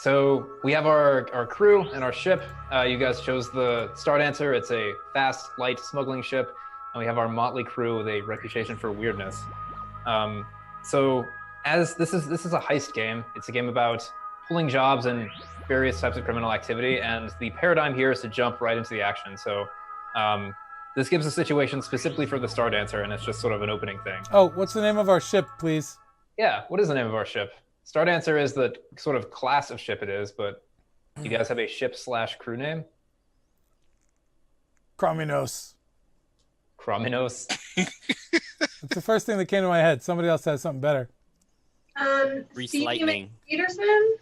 So we have our crew and our ship. You guys chose the Star Dancer. It's a fast, light smuggling ship. And we have our motley crew with a reputation for weirdness. So as this is a heist game. It's a game about pulling jobs and various types of criminal activity. And the paradigm here is to jump right into the action. So this gives a situation specifically for the Star Dancer, and it's just sort of an opening thing. Oh, what's the name of our ship, please? Yeah, what is the name of our ship? Star Dancer is the sort of class of ship it is, but you guys have a ship/crew name? Crominos. Crominos? That's the first thing that came to my head. Somebody else has something better. Grease Stevie lightning. Peterson?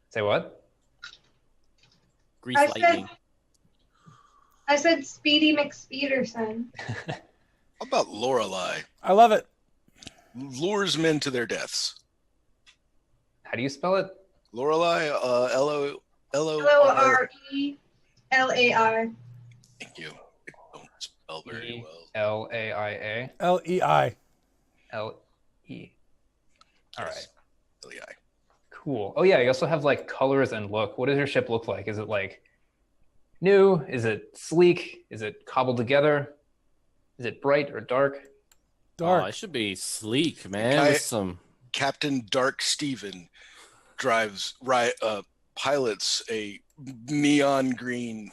Say what? Grease lightning. I said Speedy McSpeederson. How about Lorelei? I love it. Lures men to their deaths. How do you spell it? Lorelei, L-O-R-E-L-A-I. Thank you. I don't spell very well. L-A-I-A? L-E-I. L-E. All right. L-E-I. Cool. Oh yeah, you also have like colors and look. What does your ship look like? Is it like new? Is it sleek? Is it cobbled together? Is it bright or dark? Dark. Oh, it should be sleek, man. With some Captain Dark Steven pilots a neon green.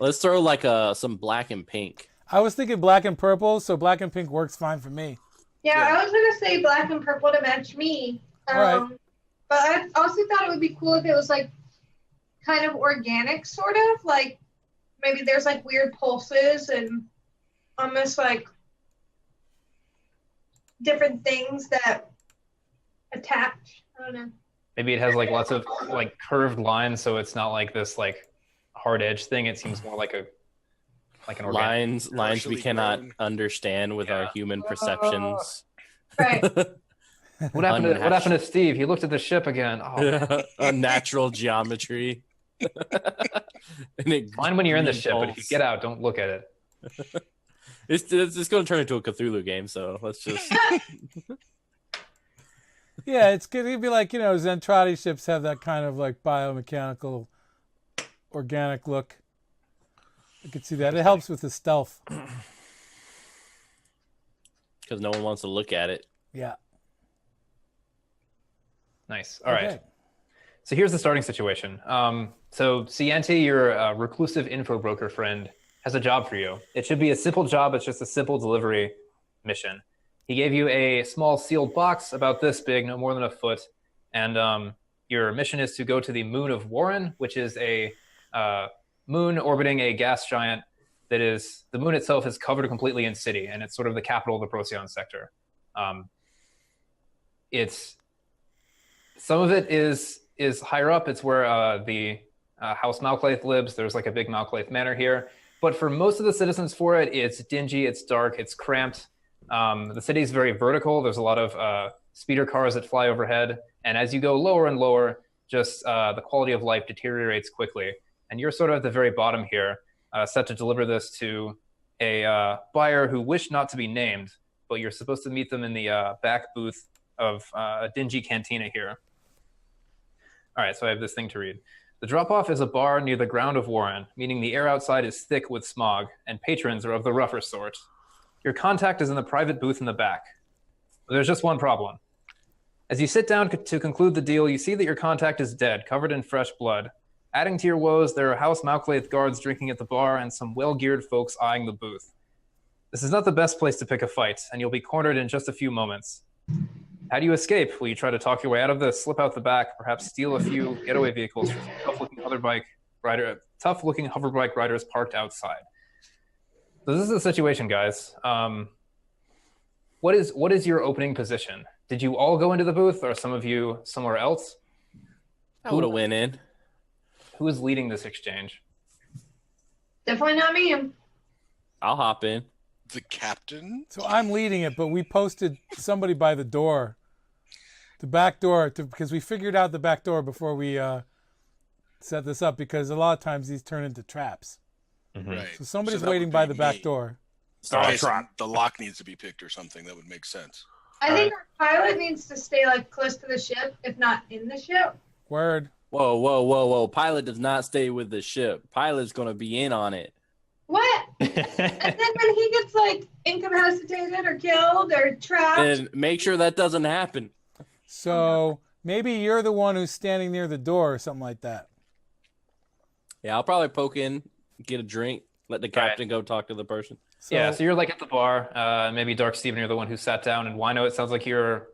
Let's throw like some black and pink. I was thinking black and purple, so black and pink works fine for me. Yeah, I was going to say black and purple to match me. All right. But I also thought it would be cool if it was like kind of organic, sort of. Like maybe there's like weird pulses and almost like different things that attach. I don't know. Maybe it has like lots of like curved lines, so it's not like this like hard edge thing. It seems more like an organic. Lines we cannot understand with our human perceptions. Right. What happened to Steve? He looked at the ship again. Oh, Unnatural geometry. Fine when you're in the ship, but if you get out, don't look at it. It's going to turn into a Cthulhu game, so let's just. Yeah, it's going to be like, Zentradi ships have that kind of like biomechanical, organic look. I could see that. It helps with the stealth. Because no one wants to look at it. Yeah. Nice. All right. So here's the starting situation. So Cianti, your reclusive info broker friend, has a job for you. It should be a simple job. It's just a simple delivery mission. He gave you a small sealed box about this big, no more than a foot. And your mission is to go to the moon of Warren, which is a moon orbiting a gas giant that is, the moon itself is covered completely in city, and it's sort of the capital of the Procyon sector. Some of it is higher up. It's where the House Malclaith lives. There's like a big Malclaith manor here. But for most of the citizens for it, it's dingy, it's dark, it's cramped. The city is very vertical. There's a lot of speeder cars that fly overhead. And as you go lower and lower, just the quality of life deteriorates quickly. And you're sort of at the very bottom here, set to deliver this to a buyer who wished not to be named, but you're supposed to meet them in the back booth of a dingy cantina here. All right, so I have this thing to read. The drop-off is a bar near the ground of Warren, meaning the air outside is thick with smog, and patrons are of the rougher sort. Your contact is in the private booth in the back. But there's just one problem. As you sit down to conclude the deal, you see that your contact is dead, covered in fresh blood. Adding to your woes, there are House Malclaith guards drinking at the bar and some well-geared folks eyeing the booth. This is not the best place to pick a fight, and you'll be cornered in just a few moments. How do you escape? Will you try to talk your way out of this, slip out the back, perhaps steal a few getaway vehicles from tough-looking hoverbike riders parked outside? So this is the situation, guys. What is your opening position? Did you all go into the booth, or some of you somewhere else? I would have went in. Who is leading this exchange? Definitely not me. I'll hop in. The captain? So I'm leading it, but we posted somebody by the door. The back door, because we figured out the back door before we set this up, because a lot of times these turn into traps. Mm-hmm. Right. So somebody's that waiting would by be the back me. door. In case the lock needs to be picked or something, that would make sense. I think our pilot needs to stay like close to the ship, if not in the ship. Word. Whoa. Pilot does not stay with the ship. Pilot's going to be in on it. What? And then when he gets like incapacitated or killed or trapped, And make sure that doesn't happen. So maybe you're the one who's standing near the door or something like that. Yeah, I'll probably poke in, get a drink, let the captain go talk to the person. So you're like at the bar. Maybe Dark Steven, you're the one who sat down, and Wino, it sounds like you're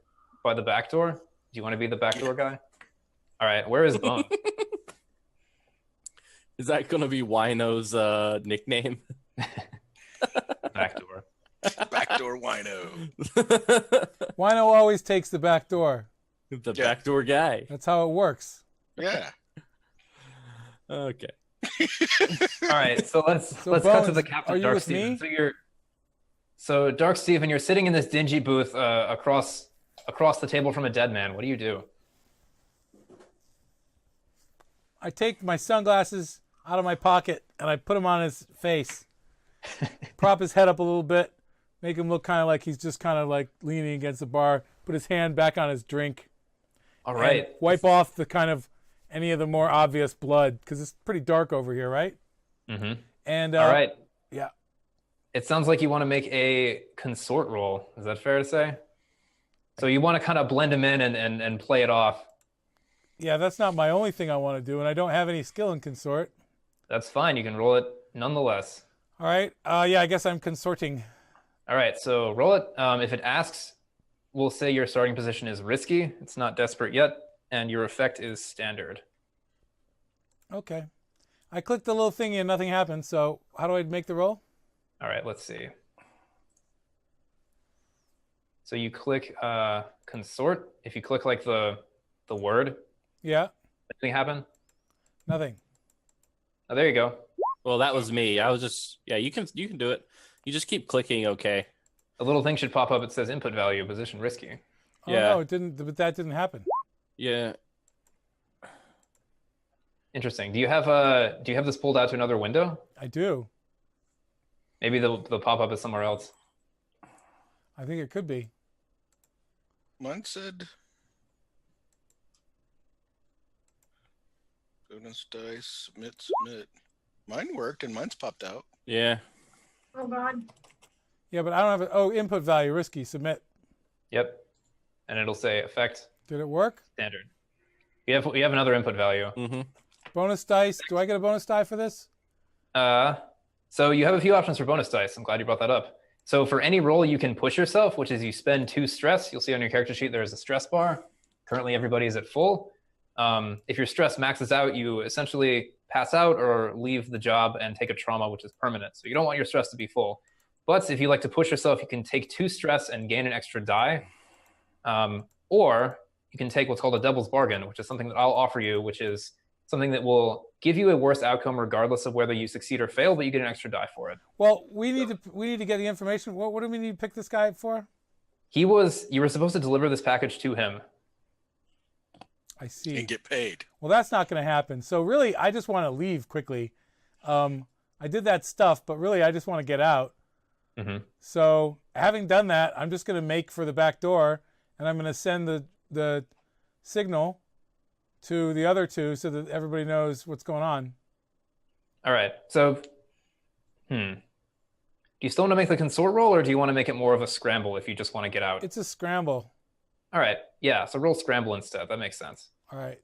by the back door. Do you want to be the back door guy? All right, where is Bone? Is that going to be Wino's nickname? Back door. Backdoor wino. Wino always takes the back door. The backdoor guy. That's how it works. Yeah. Okay. All right, so let's cut Bones, to the captain, are you Dark with Steven. me? So Dark Steven, you're sitting in this dingy booth across the table from a dead man. What do you do? I take my sunglasses out of my pocket and I put them on his face. Prop his head up a little bit, make him look kind of like he's just kind of like leaning against the bar, put his hand back on his drink. All right. Wipe off the kind of any of the more obvious blood because it's pretty dark over here, right? Mm-hmm. And all right. Yeah. It sounds like you want to make a consort roll. Is that fair to say? So you want to kind of blend him in and play it off. Yeah, that's not my only thing I want to do, and I don't have any skill in consort. That's fine. You can roll it nonetheless. All right. Yeah, I guess I'm consorting. All right. So roll it. If it asks, we'll say your starting position is risky. It's not desperate yet. And your effect is standard. Okay. I clicked the little thingy and nothing happened, so how do I make the roll? All right. Let's see. So you click consort. If you click like the word, Yeah. anything happen? Nothing. Oh, there you go. Well, that was me. I was just you can do it. You just keep clicking okay. A little thing should pop up. It says input value, position risky. Oh, Yeah. no, it didn't. But that didn't happen. Yeah. Interesting. Do you have this pulled out to another window? I do. Maybe the pop up is somewhere else. I think it could be. Mine said bonus dice, submit. Mine worked and mine's popped out. Yeah. oh god. Yeah, but I don't have it. Oh, input value, risky, submit. Yep. And it'll say effect Did it work? standard. You have another input value. Mm-hmm. Bonus dice. Do I get a bonus die for this? So you have a few options for bonus dice. I'm glad you brought that up. So for any roll, you can push yourself, which is you spend 2 stress. You'll see on your character sheet there is a stress bar. Currently, everybody is at full. If your stress maxes out, you essentially pass out or leave the job and take a trauma, which is permanent. So you don't want your stress to be full. But if you like to push yourself, you can take 2 stress and gain an extra die. Or you can take what's called a devil's bargain, which is something that I'll offer you, which is something that will give you a worse outcome regardless of whether you succeed or fail, but you get an extra die for it. Well, we need to get the information. What do we need to pick this guy for? You were supposed to deliver this package to him. I see. And get paid. Well, that's not going to happen. So really, I just want to leave quickly. I did that stuff, but really, I just want to get out. Mm-hmm. So having done that, I'm just going to make for the back door, and I'm going to send the signal to the other two so that everybody knows what's going on. All right. So, do you still want to make the consort roll, or do you want to make it more of a scramble if you just want to get out? It's a scramble. All right. Yeah. So roll scramble instead. That makes sense. All right.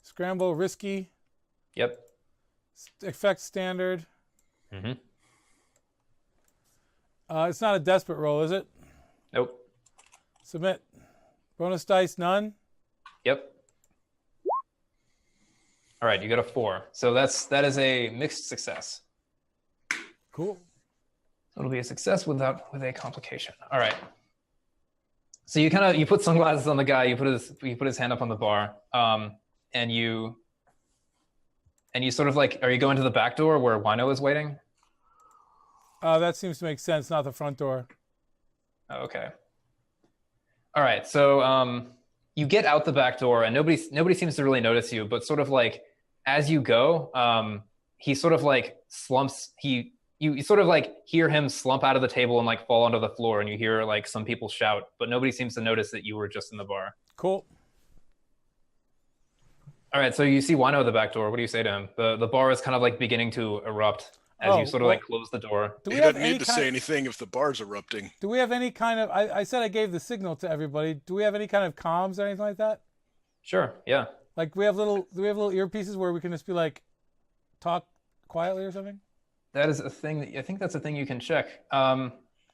Scramble, risky. Yep. Effect standard. Mm-hmm. It's not a desperate roll, is it? Nope. Submit. Bonus dice, none. Yep. All right. You got a 4. So that is a mixed success. Cool. So it'll be a success with a complication. All right. So you put sunglasses on the guy. You put his hand up on the bar. And you sort of like, are you going to the back door where Wino is waiting? That seems to make sense, not the front door. Oh, okay. All right. So you get out the back door and nobody seems to really notice you, but sort of like as you go, he sort of like slumps. You sort of like hear him slump out of the table and like fall onto the floor, and you hear like some people shout, but nobody seems to notice that you were just in the bar. Cool. All right, so you see Wino at the back door. What do you say to him? The bar is kind of like beginning to erupt as you sort of like close the door. He doesn't need to say anything if the bar's erupting. Do we have any kind of? I said I gave the signal to everybody. Do we have any kind of comms or anything like that? Sure. Yeah. Like do we have little earpieces where we can just be like, talk quietly or something? That is a thing. I think that's a thing you can check.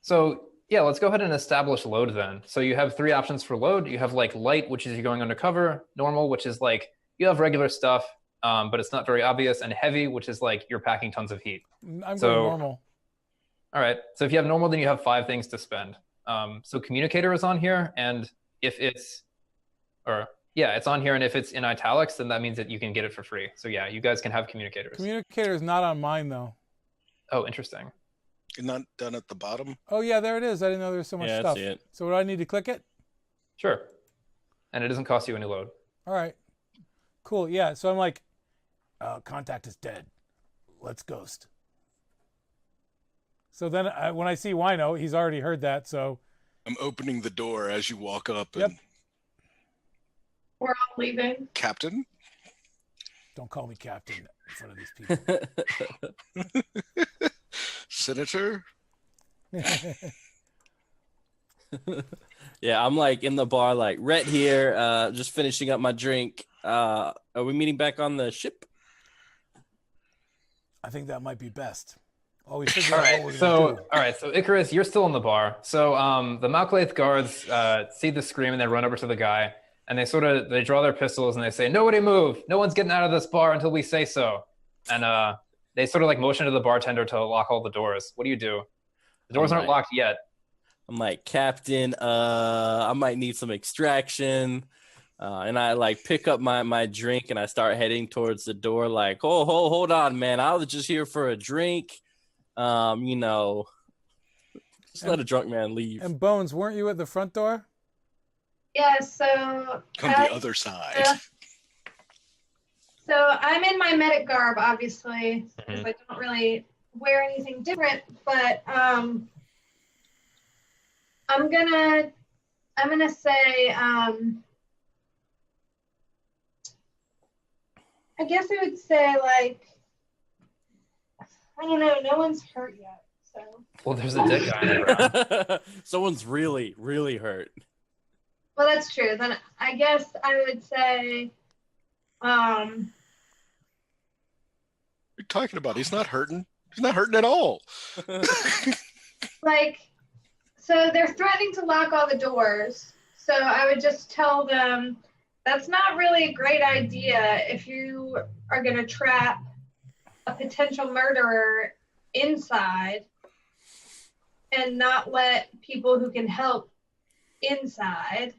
So yeah, let's go ahead and establish load then. So you have 3 options for load. You have like light, which is you're going undercover; normal, which is like you have regular stuff, but it's not very obvious; and heavy, which is like you're packing tons of heat. I'm going normal. All right. So if you have normal, then you have 5 things to spend. So communicator is on here, and if it's, it's on here, and if it's in italics, then that means that you can get it for free. So yeah, you guys can have communicators. Communicator is not on mine though. Oh, interesting. You're not done at the bottom? Oh yeah, there it is. I didn't know there was so much stuff. Yeah, I see it. So would I need to click it? Sure. And it doesn't cost you any load. All right. Cool. Yeah. So I'm like, contact is dead. Let's ghost. So then when I see Wino, he's already heard that. So I'm opening the door as you walk up. Yep. And We're all leaving. Captain? don't call me captain in front of these people. Senator? Yeah, I'm like in the bar, like right here, just finishing up my drink. Are we meeting back on the ship? I think that might be best. Always figure All out right. what we're So gonna do. all right. So Icarus, you're still in the bar. So the Malclaith guards see the scream and they run over to the guy and they draw their pistols and they say, "Nobody move! No one's getting out of this bar until we say so." And they sort of like motion to the bartender to lock all the doors. What do you do? The doors aren't locked yet. I'm like, Captain, I might need some extraction. And I like pick up my drink and I start heading towards the door like, hold on, man. I was just here for a drink. Just let a drunk man leave. And Bones, weren't you at the front door? Yeah, so Come the other side. So I'm in my medic garb, obviously, because I don't really wear anything different. But I'm gonna say I guess I would say like I don't know. No one's hurt yet, so. Well, there's a dead guy in the ground. Someone's really, really hurt. Well, that's true. Then I guess I would say, What are you talking about? He's not hurting. He's not hurting at all. like, so they're threatening to lock all the doors. So I would just tell them that's not really a great idea if you are going to trap a potential murderer inside and not let people who can help inside.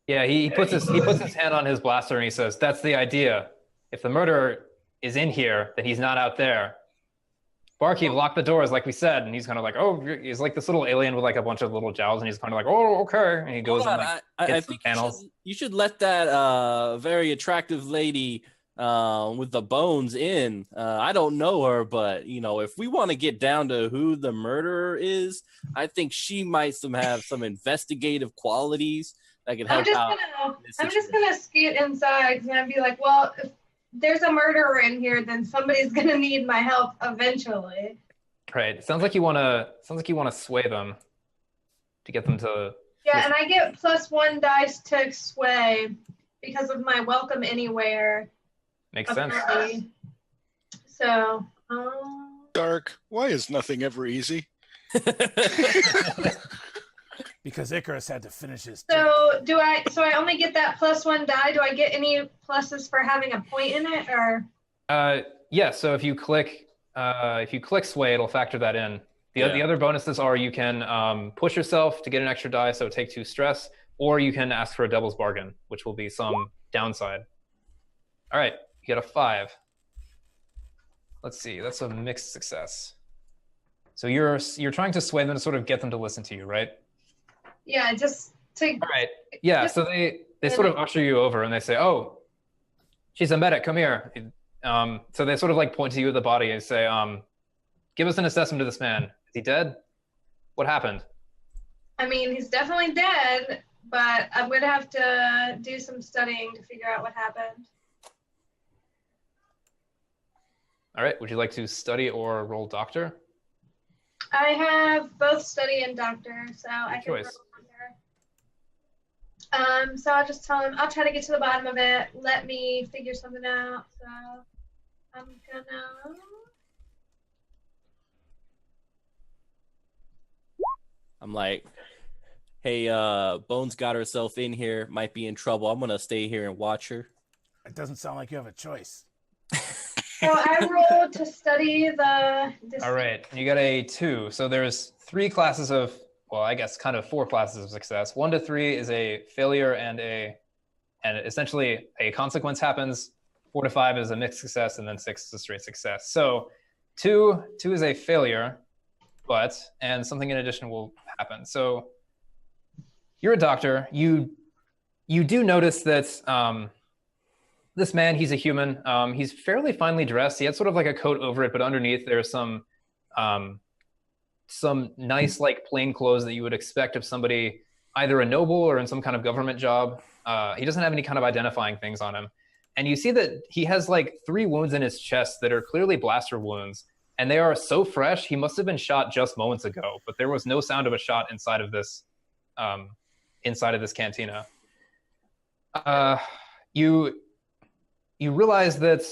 Yeah, he puts his hand on his blaster and he says, "That's the idea. If the murderer is in here, then he's not out there. Barkeep, lock the doors, like we said." And he's kind of like, "Oh," he's like this little alien with like a bunch of little jowls, and he's kind of like, "Oh, okay." And he goes and like, I gets the think panels. you should let that very attractive lady with the bones in. I don't know her, but if we want to get down to who the murderer is, I think she might have some investigative qualities that can help out. I'm just gonna scoot inside because I'm gonna be like, well, if there's a murderer in here, then somebody's gonna need my help eventually. Right. It sounds like you want to sway them to get them to. Yeah, and I get +1 dice to sway because of my welcome anywhere. Makes sense. ability. So, Dark, why is nothing ever easy? Because Icarus had to finish his. so I only get that +1 die. Do I get any pluses for having a point in it, or? Yeah. So if you click sway, it'll factor that in. The other bonuses are you can push yourself to get an extra die, so take 2 stress, or you can ask for a devil's bargain, which will be some downside. All right, you got a 5. Let's see, that's a mixed success. So you're trying to sway them to sort of get them to listen to you, right? Yeah, just to. All right. Yeah. So they sort of usher you over and they say, "Oh, she's a medic. Come here. So they sort of like point to you at the body and say, give us an assessment of this man. Is he dead? What happened? I mean, he's definitely dead, but I'm going to have to do some studying to figure out what happened. All right. Would you like to study or roll doctor? I have both study and doctor, so I can roll choice. doctor. So I'll just tell him, I'll try to get to the bottom of it. Let me figure something out. So I'm gonna... I'm like, hey, Bones got herself in here, might be in trouble. I'm gonna stay here and watch her. It doesn't sound like you have a choice. So I rolled to study the... All right. You got a 2. So there's 3 classes of, well, I guess kind of 4 classes of success. 1 to 3 is a failure and essentially a consequence happens. 4 to 5 is a mixed success, and then 6 is a straight success. So 2 is a failure, and something in addition will happen. So you're a doctor. You do notice that this man, he's a human. He's fairly finely dressed. He had sort of like a coat over it, but underneath there's some nice like plain clothes that you would expect of somebody either a noble or in some kind of government job. He doesn't have any kind of identifying things on him. And you see that he has like 3 wounds in his chest that are clearly blaster wounds. And they are so fresh, he must have been shot just moments ago, but there was no sound of a shot inside of this cantina. You realize that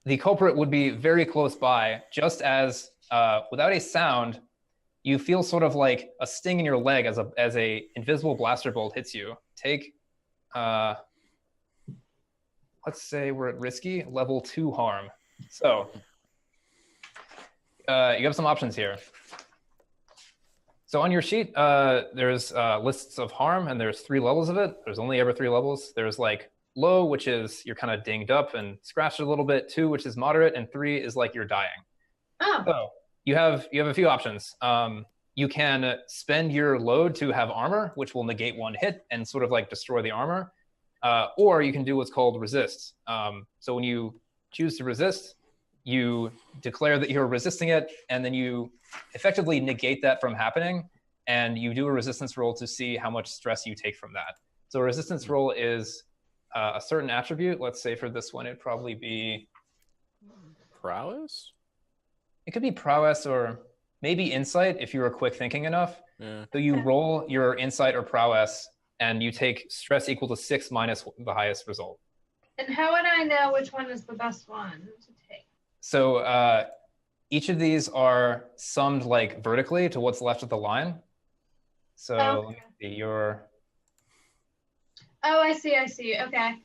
the culprit would be very close by, just as without a sound, you feel sort of like a sting in your leg as a invisible blaster bolt hits you. Take, let's say we're at risky, level 2 harm. So you have some options here. So on your sheet, there's lists of harm, and there's 3 levels of it. There's only ever 3 levels. There's like low, which is you're kind of dinged up and scratched a little bit. 2, which is moderate, and 3 is like you're dying. Oh. So you have a few options. You can spend your load to have armor, which will negate 1 hit and sort of like destroy the armor. Or you can do what's called resist. So when you choose to resist, you declare that you're resisting it, and then you effectively negate that from happening, and you do a resistance roll to see how much stress you take from that. So a resistance roll is a certain attribute. Let's say for this one, it'd probably be Prowess? It could be prowess or maybe insight if you were quick thinking enough. Yeah. So you roll your insight or prowess, and you take stress equal to 6 minus the highest result. And how would I know which one is the best one to take? So each of these are summed like vertically to what's left of the line. So let me see, your... Oh, I see. Okay.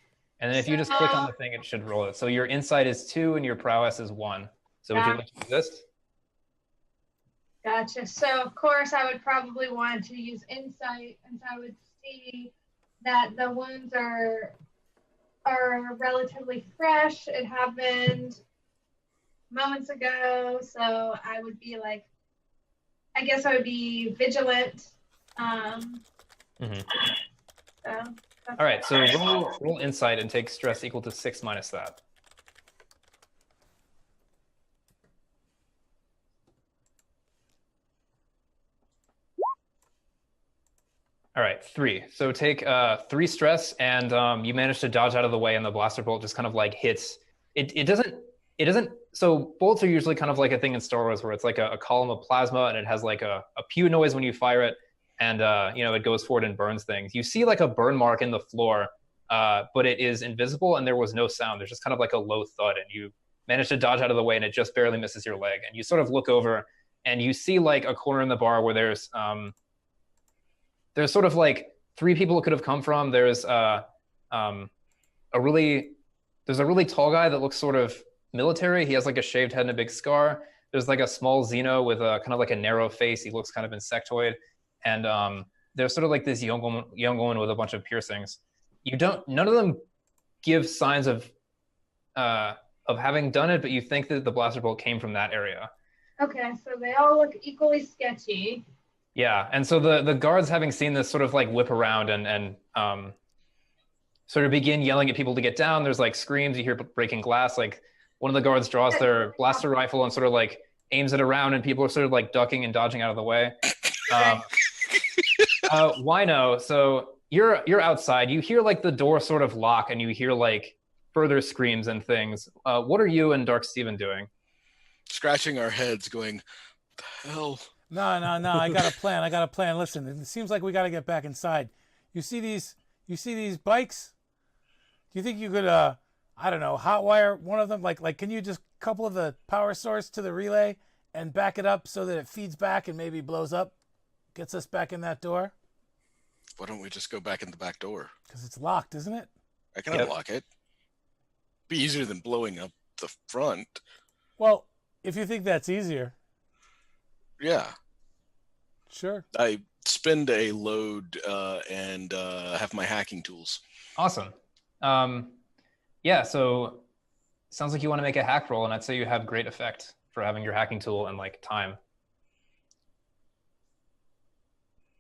And then if you just click on the thing, it should roll it. So your insight is 2 and your prowess is 1. So would you like to resist? Gotcha. So of course I would probably want to use insight, and so I would see that the wounds are relatively fresh. It happened moments ago, so I would be like, I guess I would be vigilant. So all right, so roll insight and take stress equal to 6 minus that. All right, 3. So take 3 stress, and you manage to dodge out of the way, and the blaster bolt just kind of like hits. It doesn't. So bolts are usually kind of like a thing in Star Wars where it's like a column of plasma, and it has like a pew noise when you fire it, and it goes forward and burns things. You see like a burn mark in the floor, but it is invisible, and there was no sound. There's just kind of like a low thud, and you manage to dodge out of the way, and it just barely misses your leg. And you sort of look over, and you see like a corner in the bar where there's sort of like 3 people it could have come from. There's a really tall guy that looks sort of military. He has like a shaved head and a big scar. There's like a small Xeno with a kind of like a narrow face. He looks kind of insectoid. And there's sort of like this young woman with a bunch of piercings. None of them give signs of having done it, but you think that the blaster bolt came from that area. Okay, so they all look equally sketchy. Yeah, and so the guards, having seen this, sort of like whip around and sort of begin yelling at people to get down. There's like screams, you hear breaking glass. Like one of the guards draws their blaster rifle and sort of like aims it around, and people are sort of like ducking and dodging out of the way. Wino, so you're outside. You hear like the door sort of lock, and you hear like further screams and things. What are you and Dark Steven doing? Scratching our heads, going, the hell? No. I got a plan. Listen, it seems like we got to get back inside. You see these bikes? Do you think you could, I don't know, hotwire one of them? Like, can you just couple the power source to the relay and back it up so that it feeds back and maybe blows up, gets us back in that door? Why don't we just go back in the back door? Because it's locked, isn't it? I can unlock it. Be easier than blowing up the front. Well, if you think that's easier. Yeah. Sure. I spend a load and have my hacking tools. Awesome. Yeah, so sounds like you want to make a hack roll, and I'd say you have great effect for having your hacking tool and like time.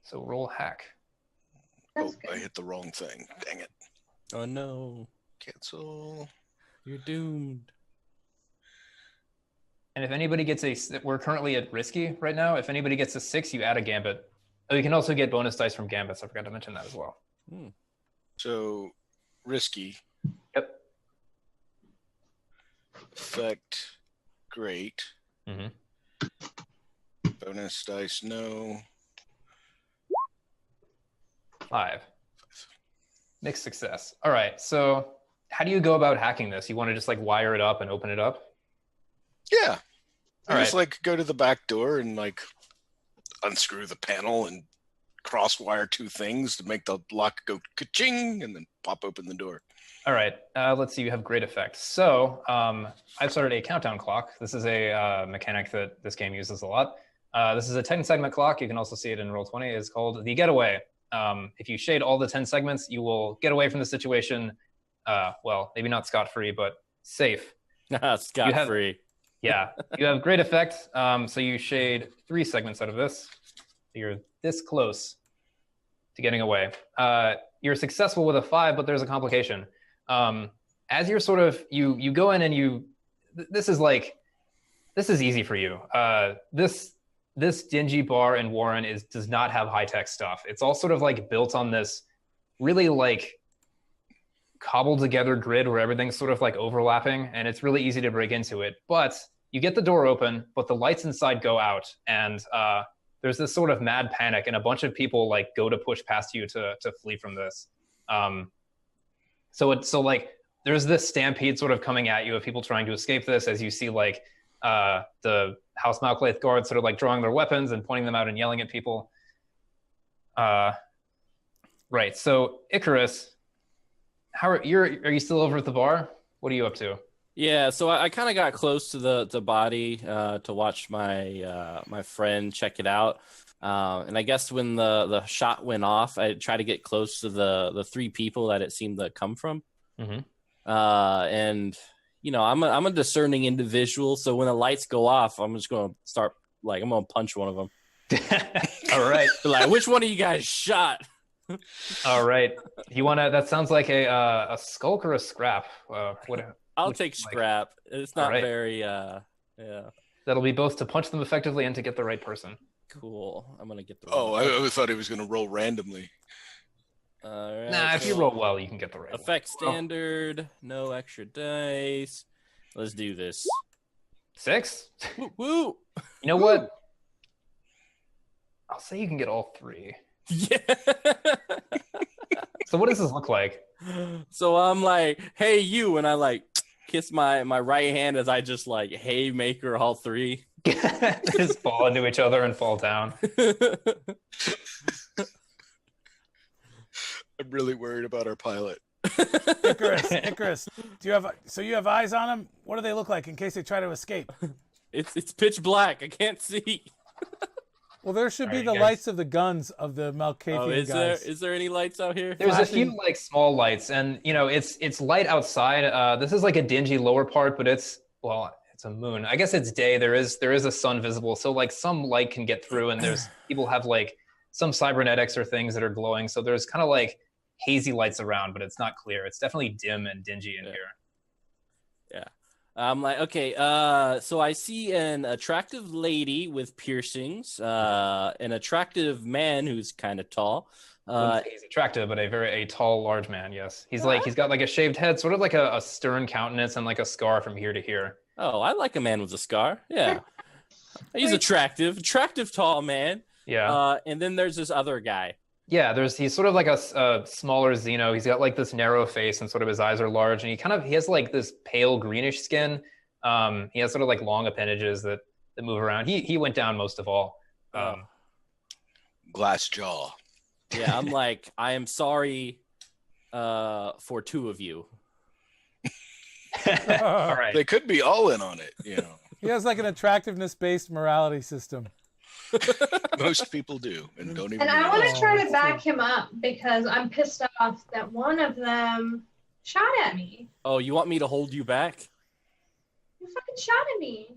So roll hack. Oh, I hit the wrong thing. Dang it. Oh no. Cancel. You're doomed. And if anybody gets we're currently at risky right now. If anybody gets a 6, you add a gambit. Oh, you can also get bonus dice from gambits. I forgot to mention that as well. So, risky. Yep. Effect, great. Mm-hmm. Bonus dice, no. 5. Mixed success. All right, so how do you go about hacking this? You want to just like wire it up and open it up? Yeah. All Just right. like go to the back door and like unscrew the panel and cross-wire 2 things to make the lock go ka-ching and then pop open the door. All right, let's see. You have great effect. So I've started a countdown clock. This is a mechanic that this game uses a lot. This is a 10-segment clock. You can also see it in Roll20. It's called the Getaway. If you shade all the 10 segments, you will get away from the situation. Well, maybe not scot-free, but safe. Scot-free. Yeah, you have great effect. So you shade 3 segments out of this. You're this close to getting away. You're successful with a 5, but there's a complication. As you're sort of, you go in and this is easy for you. This dingy bar in Warren does not have high-tech stuff. It's all sort of like built on this really like cobbled together grid where everything's sort of like overlapping, and it's really easy to break into it. But you get the door open, but the lights inside go out, and there's this sort of mad panic, and a bunch of people like go to push past you to flee from this. So like there's this stampede sort of coming at you of people trying to escape this, as you see like the House Malclaith guards sort of like drawing their weapons and pointing them out and yelling at people. Right. So Icarus, are you still over at the bar? What are you up to? Yeah, so I kind of got close to the body to watch my my friend check it out, and I guess when the shot went off, I tried to get close to the 3 people that it seemed to come from, and you know I'm a discerning individual, so when the lights go off, I'm just gonna start like I'm gonna punch one of them. All right. Like, which one of you guys shot? All right. You wanna? That sounds like a skulk or a scrap. What? I'll take scrap. It's not right. very, yeah. That'll be both to punch them effectively and to get the right person. Cool. I'm going to get the Oh, I thought he was going to roll randomly. All right. Nah, if you roll well, you can get the right Effect standard, no extra dice. Let's do this. 6? Woo! Woo. You know what? I'll say you can get all 3. Yeah. So what does this look like? So I'm like, hey, you, and I like kiss my right hand as I just like haymaker all 3. Just fall into each other and fall down. I'm really worried about our pilot. Icarus, do you have eyes on him? What do they look like in case they try to escape? It's pitch black. I can't see. Well, there should be All the right, lights of the guns of the Malkathian guys. Is there any lights out here? There's Flashing. a few like small lights, and you know it's light outside. This is like a dingy lower part, but it's a moon. I guess it's day. There is a sun visible, so like some light can get through, and there's people have like some cybernetics or things that are glowing. So there's kind of like hazy lights around, but it's not clear. It's definitely dim and dingy in here. Yeah. I'm like, okay, so I see an attractive lady with piercings, an attractive man who's kind of tall. He's attractive, but a tall, large man. Yes, he's got like a shaved head, sort of like a stern countenance, and like a scar from here to here. Oh, I like a man with a scar. Yeah, he's attractive, tall man. Yeah. And then there's this other guy. Yeah, he's sort of like a smaller Xeno. He's got like this narrow face and sort of his eyes are large, and he has like this pale greenish skin. He has sort of like long appendages that move around. He went down most of all. Glass jaw. Yeah, I'm like, I am sorry for two of you. All right. They could be all in on it, you know. He has like an attractiveness-based morality system. Most people do, and don't even. And I realize. want to try to back him up because I'm pissed off that one of them shot at me. Oh, you want me to hold you back? You fucking shot at me.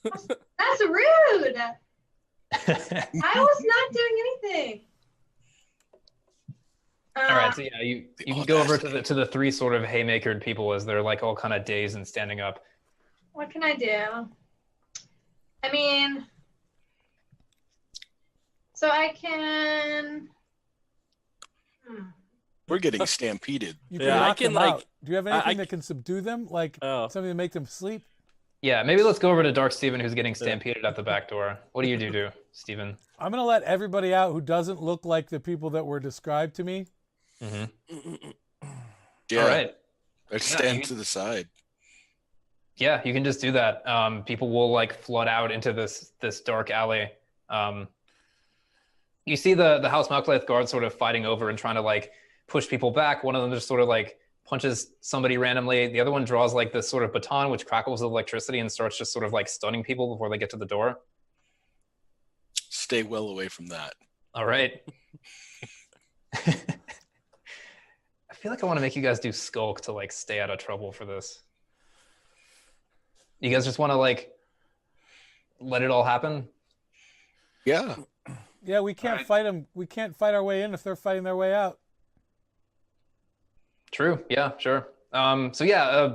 That's rude. I was not doing anything. All right, so yeah, you can go over to the three sort of haymakered people as they're like all kind of dazed and standing up. What can I do? I mean, so I can. We're getting stampeded. You Yeah, I knock can, them out. like- Do you have anything that can subdue them? Like something to make them sleep? Yeah, maybe let's go over to Dark Steven, who's getting stampeded at the back door. What do you do, Steven? I'm going to let everybody out who doesn't look like the people that were described to me. Mm-hmm. Yeah. All right. Let's stand to the side. Yeah, you can just do that. People will like flood out into this dark alley. You see the House Malclaith guard sort of fighting over and trying to like push people back. One of them just sort of like punches somebody randomly. The other one draws like this sort of baton which crackles with electricity and starts just sort of like stunning people before they get to the door. Stay well away from that. All right. I feel like I want to make you guys do skulk to like stay out of trouble for this. You guys just want to like let it all happen? Yeah. Yeah, we can't fight them. We can't fight our way in if they're fighting their way out. True. Yeah, sure. So yeah,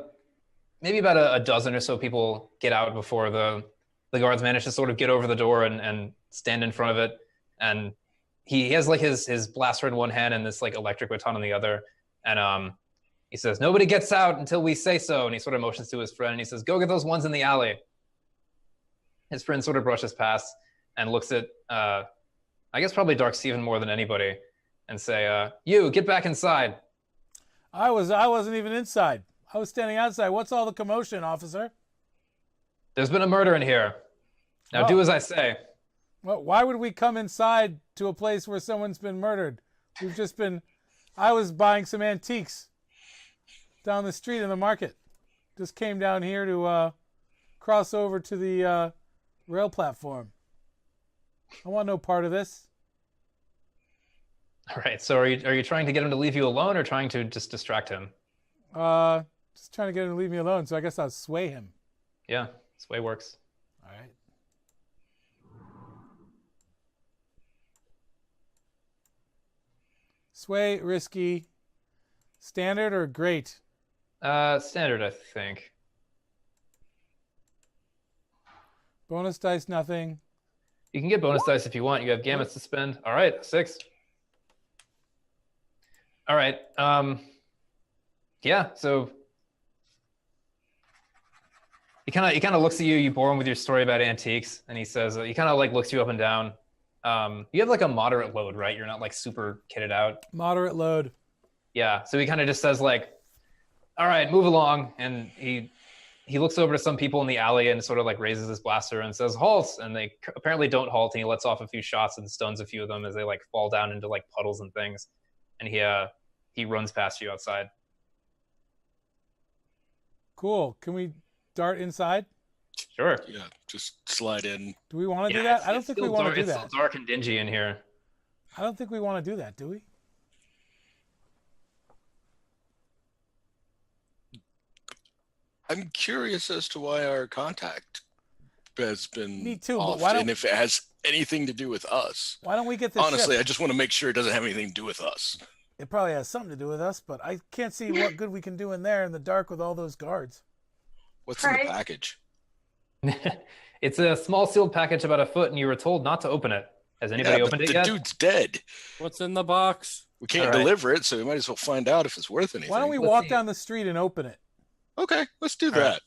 maybe about a dozen or so people get out before the guards manage to sort of get over the door and stand in front of it. And he has like his blaster in one hand and this like electric baton in the other. And he says, "Nobody gets out until we say so." And he sort of motions to his friend and he says, "Go get those ones in the alley." His friend sort of brushes past and looks at, I guess probably Dark Steven more than anybody, and say, "You get back inside." I wasn't even inside. I was standing outside. What's all the commotion, officer? There's been a murder in here. Now do as I say. Well, why would we come inside to a place where someone's been murdered? I was buying some antiques down the street in the market. Just came down here to cross over to the rail platform. I want no part of this. All right. So are you trying to get him to leave you alone or trying to just distract him? Just trying to get him to leave me alone, so I guess I'll sway him. Yeah, sway works. All right. Sway, risky, standard, or great? Standard, I think. Bonus dice, nothing. You can get bonus dice if you want. You have gamuts to spend. All right, 6. All right. Yeah. So he kind of looks at you. You bore him with your story about antiques, and he says he kind of like looks you up and down. You have like a moderate load, right? You're not like super kitted out. Moderate load. Yeah. So he kind of just says like, "All right, move along," and he looks over to some people in the alley and sort of like raises his blaster and says, "Halt!" And they apparently don't halt, and he lets off a few shots and stuns a few of them as they like fall down into like puddles and things. And he runs past you outside. Cool. Can we dart inside? Sure. Yeah. Just slide in. Do we want to do that? I don't think we want to do that. It's still dark and dingy in here. I don't think we want to do that, do we? I'm curious as to why our contact has been Me too, but off, why don't- and if it has anything to do with us. Why don't we get this Honestly, ship? I just want to make sure it doesn't have anything to do with us. it probably has something to do with us, but I can't see what good we can do in there in the dark with all those guards. What's in the Right. package? It's a small sealed package about a foot, and you were told not to open it. Has anybody Yeah, opened but it the yet? dude's dead. What's in the box? We can't All right. deliver it, so we might as well find out if it's worth anything. Why don't we Let's walk see. down the street and open it? Okay, let's do All right. that.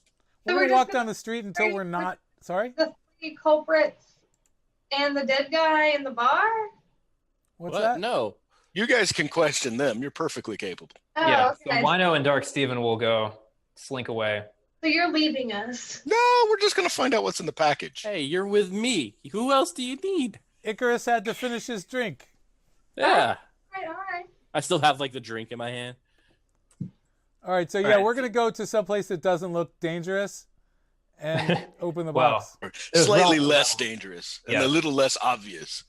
We're we're going to just walk gonna- down the street until we're not... Sorry? The 3 culprits and the dead guy in the bar? What's What? that? No. You guys can question them. You're perfectly capable. Oh, Yeah. okay. So Wino and Dark Steven will go slink away. So you're leaving us. No, we're just gonna find out what's in the package. Hey, you're with me. Who else do you need? Icarus had to finish his drink. Yeah. All right. I still have like the drink in my hand. All right, so All yeah, right. we're going to go to someplace that doesn't look dangerous and open the Wow. box. There's Slightly rock- less dangerous and Yeah. a little less obvious.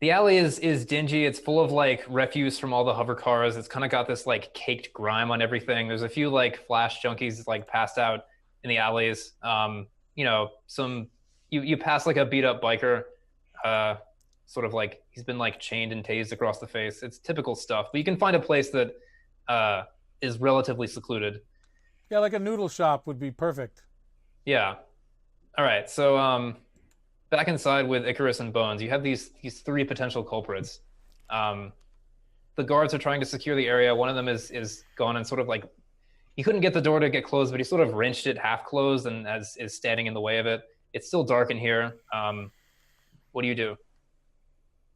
The alley is dingy. It's full of like refuse from all the hover cars. It's kind of got this like caked grime on everything. There's a few like flash junkies like passed out in the alleys. You know, you pass like a beat up biker, sort of like he's been like chained and tased across the face. It's typical stuff. But you can find a place that is relatively secluded. Yeah, like a noodle shop would be perfect. Yeah. All right. So back inside with Icarus and Bones, you have these 3 potential culprits. The guards are trying to secure the area. One of them is gone and sort of like he couldn't get the door to get closed, but he sort of wrenched it half closed and is standing in the way of it. It's still dark in here. What do you do?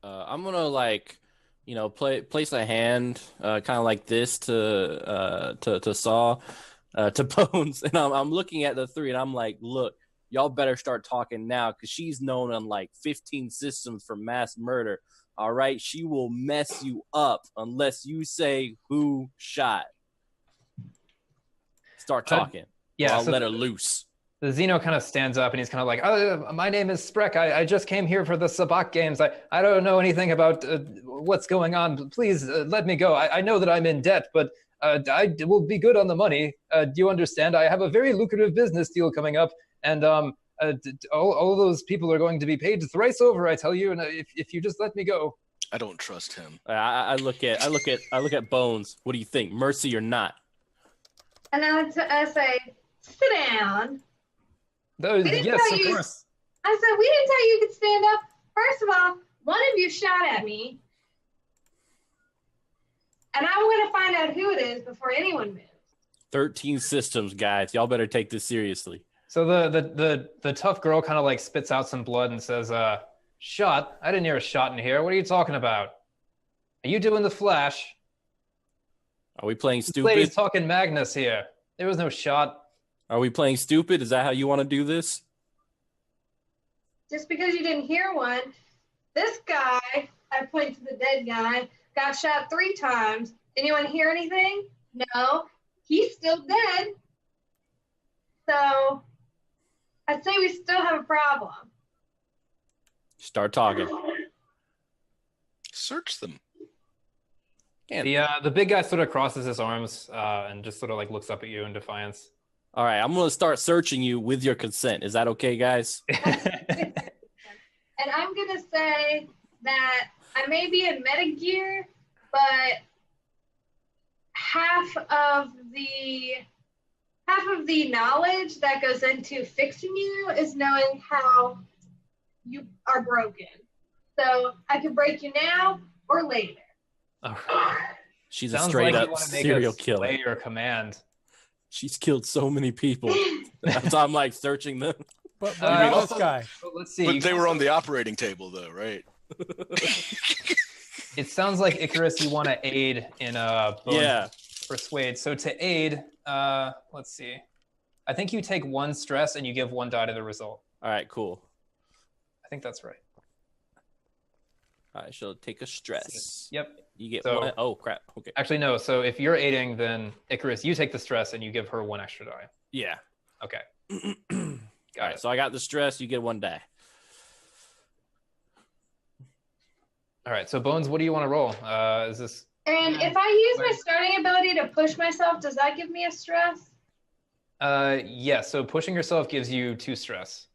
I'm gonna like, place a hand, kind of like this to Saw, to Bones, and I'm looking at the 3, and I'm like, look, y'all better start talking now, because she's known on like 15 systems for mass murder. All right, she will mess you up unless you say who shot. Start talking. Yeah, I'll so let her loose. the Xeno kind of stands up and he's kind of like, oh, my name is Sprek. I just came here for the Sabak games. I don't know anything about what's going on. Please let me go. I know that I'm in debt, but I will be good on the money. Do you understand? I have a very lucrative business deal coming up, and all those people are going to be paid thrice over, I tell you. And if you just let me go. I don't trust him. I look at Bones. What do you think? Mercy or not? And I say, sit down. Those, didn't yes, tell of you- course. I said, we didn't tell you you could stand up. First of all, one of you shot at me. And I'm going to find out who it is before anyone moves. 13 systems, guys. Y'all better take this seriously. So the tough girl kind of like spits out some blood and says, shot? I didn't hear a shot in here. What are you talking about? Are you doing the flash? Are we playing This lady's stupid? talking Magnus here. There was no shot. Are we playing stupid? Is that how you want to do this? Just because you didn't hear one, this guy, I point to the dead guy, got shot 3 times. Anyone hear anything? No. He's still dead. So I'd say we still have a problem. Start talking. Search them. The big guy sort of crosses his arms and just sort of like looks up at you in defiance. All right, I'm going to start searching you with your consent. Is that okay, guys? And I'm going to say that I may be in metagear, but half of the knowledge that goes into fixing you is knowing how you are broken. So I can break you now or later. Oh, She's a sounds straight like up you want to make serial us killer. slay your command. She's killed so many people. So I'm like searching them. But Uh, not also- this guy. But let's see. But you they can were on also- the operating table, though, right? It sounds like Icarus, you want to aid in Bones' Yeah. persuade. So to aid, let's see. I think you take 1 stress and you give 1 die to the result. All right, cool. I think that's right. All right, she'll take a stress. Yep. You get So- 1. Oh, crap. Okay. Actually, no. So if you're aiding, then Icarus, you take the stress and you give her 1 extra die. Yeah. Okay. All Got right, it. so I got the stress. You get 1 die. All right. So Bones, what do you want to roll? Is this? And if I use my starting ability to push myself, does that give me a stress? Yeah. So pushing yourself gives you 2 stress.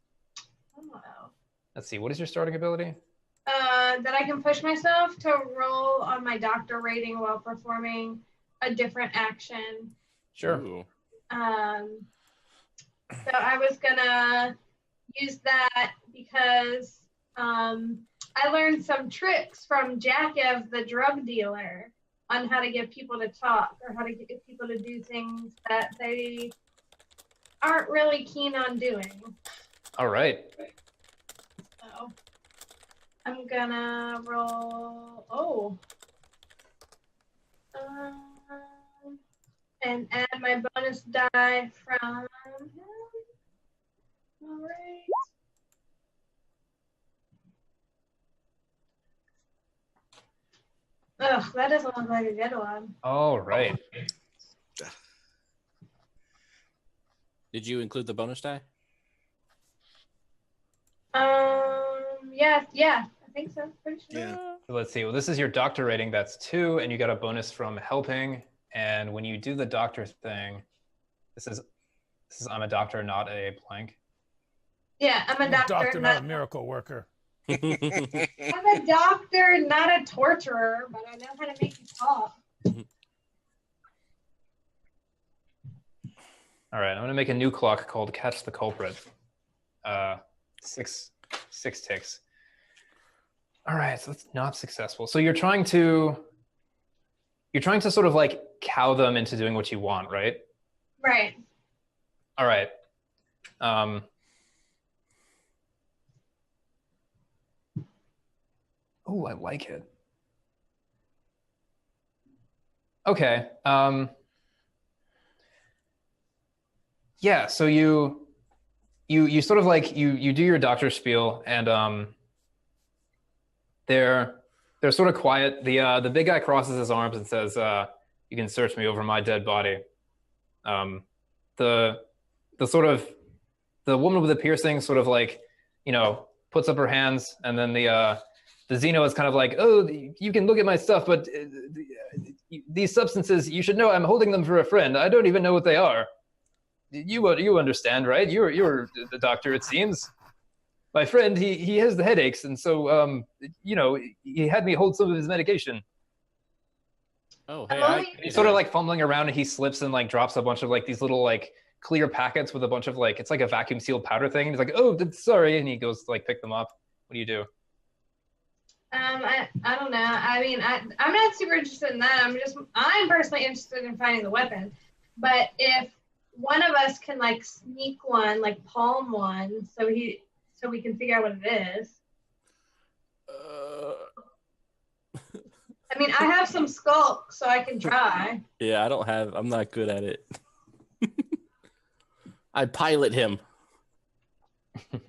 Oh. Let's see. What is your starting ability? that I can push myself to roll on my doctor rating while performing a different action. Sure. Ooh. So I was gonna use that because I learned some tricks from Jakev, the drug dealer, on how to get people to talk or how to get people to do things that they aren't really keen on doing. All right. So I'm gonna roll. And add my bonus die from. All right. Ugh, that doesn't look like a good one. All right. Did you include the bonus die? Yeah, I think so. Pretty sure. Yeah. So let's see. Well, this is your doctor rating. That's 2, and you got a bonus from helping. And when you do the doctor thing, this is I'm a doctor, not a blank. Yeah, I'm a doctor, not a miracle worker. I'm a doctor, not a torturer, but I know how to make you talk. All right, I'm gonna make a new clock called Catch the Culprit. 6 ticks. All right, so that's not successful. So you're trying to sort of like cow them into doing what you want, right? Right. All right. Oh, I like it. Okay. Yeah, so you sort of like you do your doctor spiel, and they're sort of quiet. The big guy crosses his arms and says, "You can search me over my dead body." The woman with the piercing sort of like, puts up her hands, and then the Xeno is kind of like, "Oh, you can look at my stuff, but these substances, you should know I'm holding them for a friend. I don't even know what they are. You understand, right? You're the doctor, it seems. My friend, he has the headaches, and so he had me hold some of his medication." Oh, hey, He's sort of like fumbling around, and he slips and like drops a bunch of like these little like clear packets with a bunch of like, it's like a vacuum sealed powder thing. And he's like, "Oh, sorry," and he goes to like pick them up. What do you do? I don't know. I mean, I'm not super interested in that. I'm personally interested in finding the weapon. But if one of us can like sneak one, like palm one, so we can figure out what it is. I mean, I have some skulk, so I can try. Yeah, I'm not good at it. I pilot him. You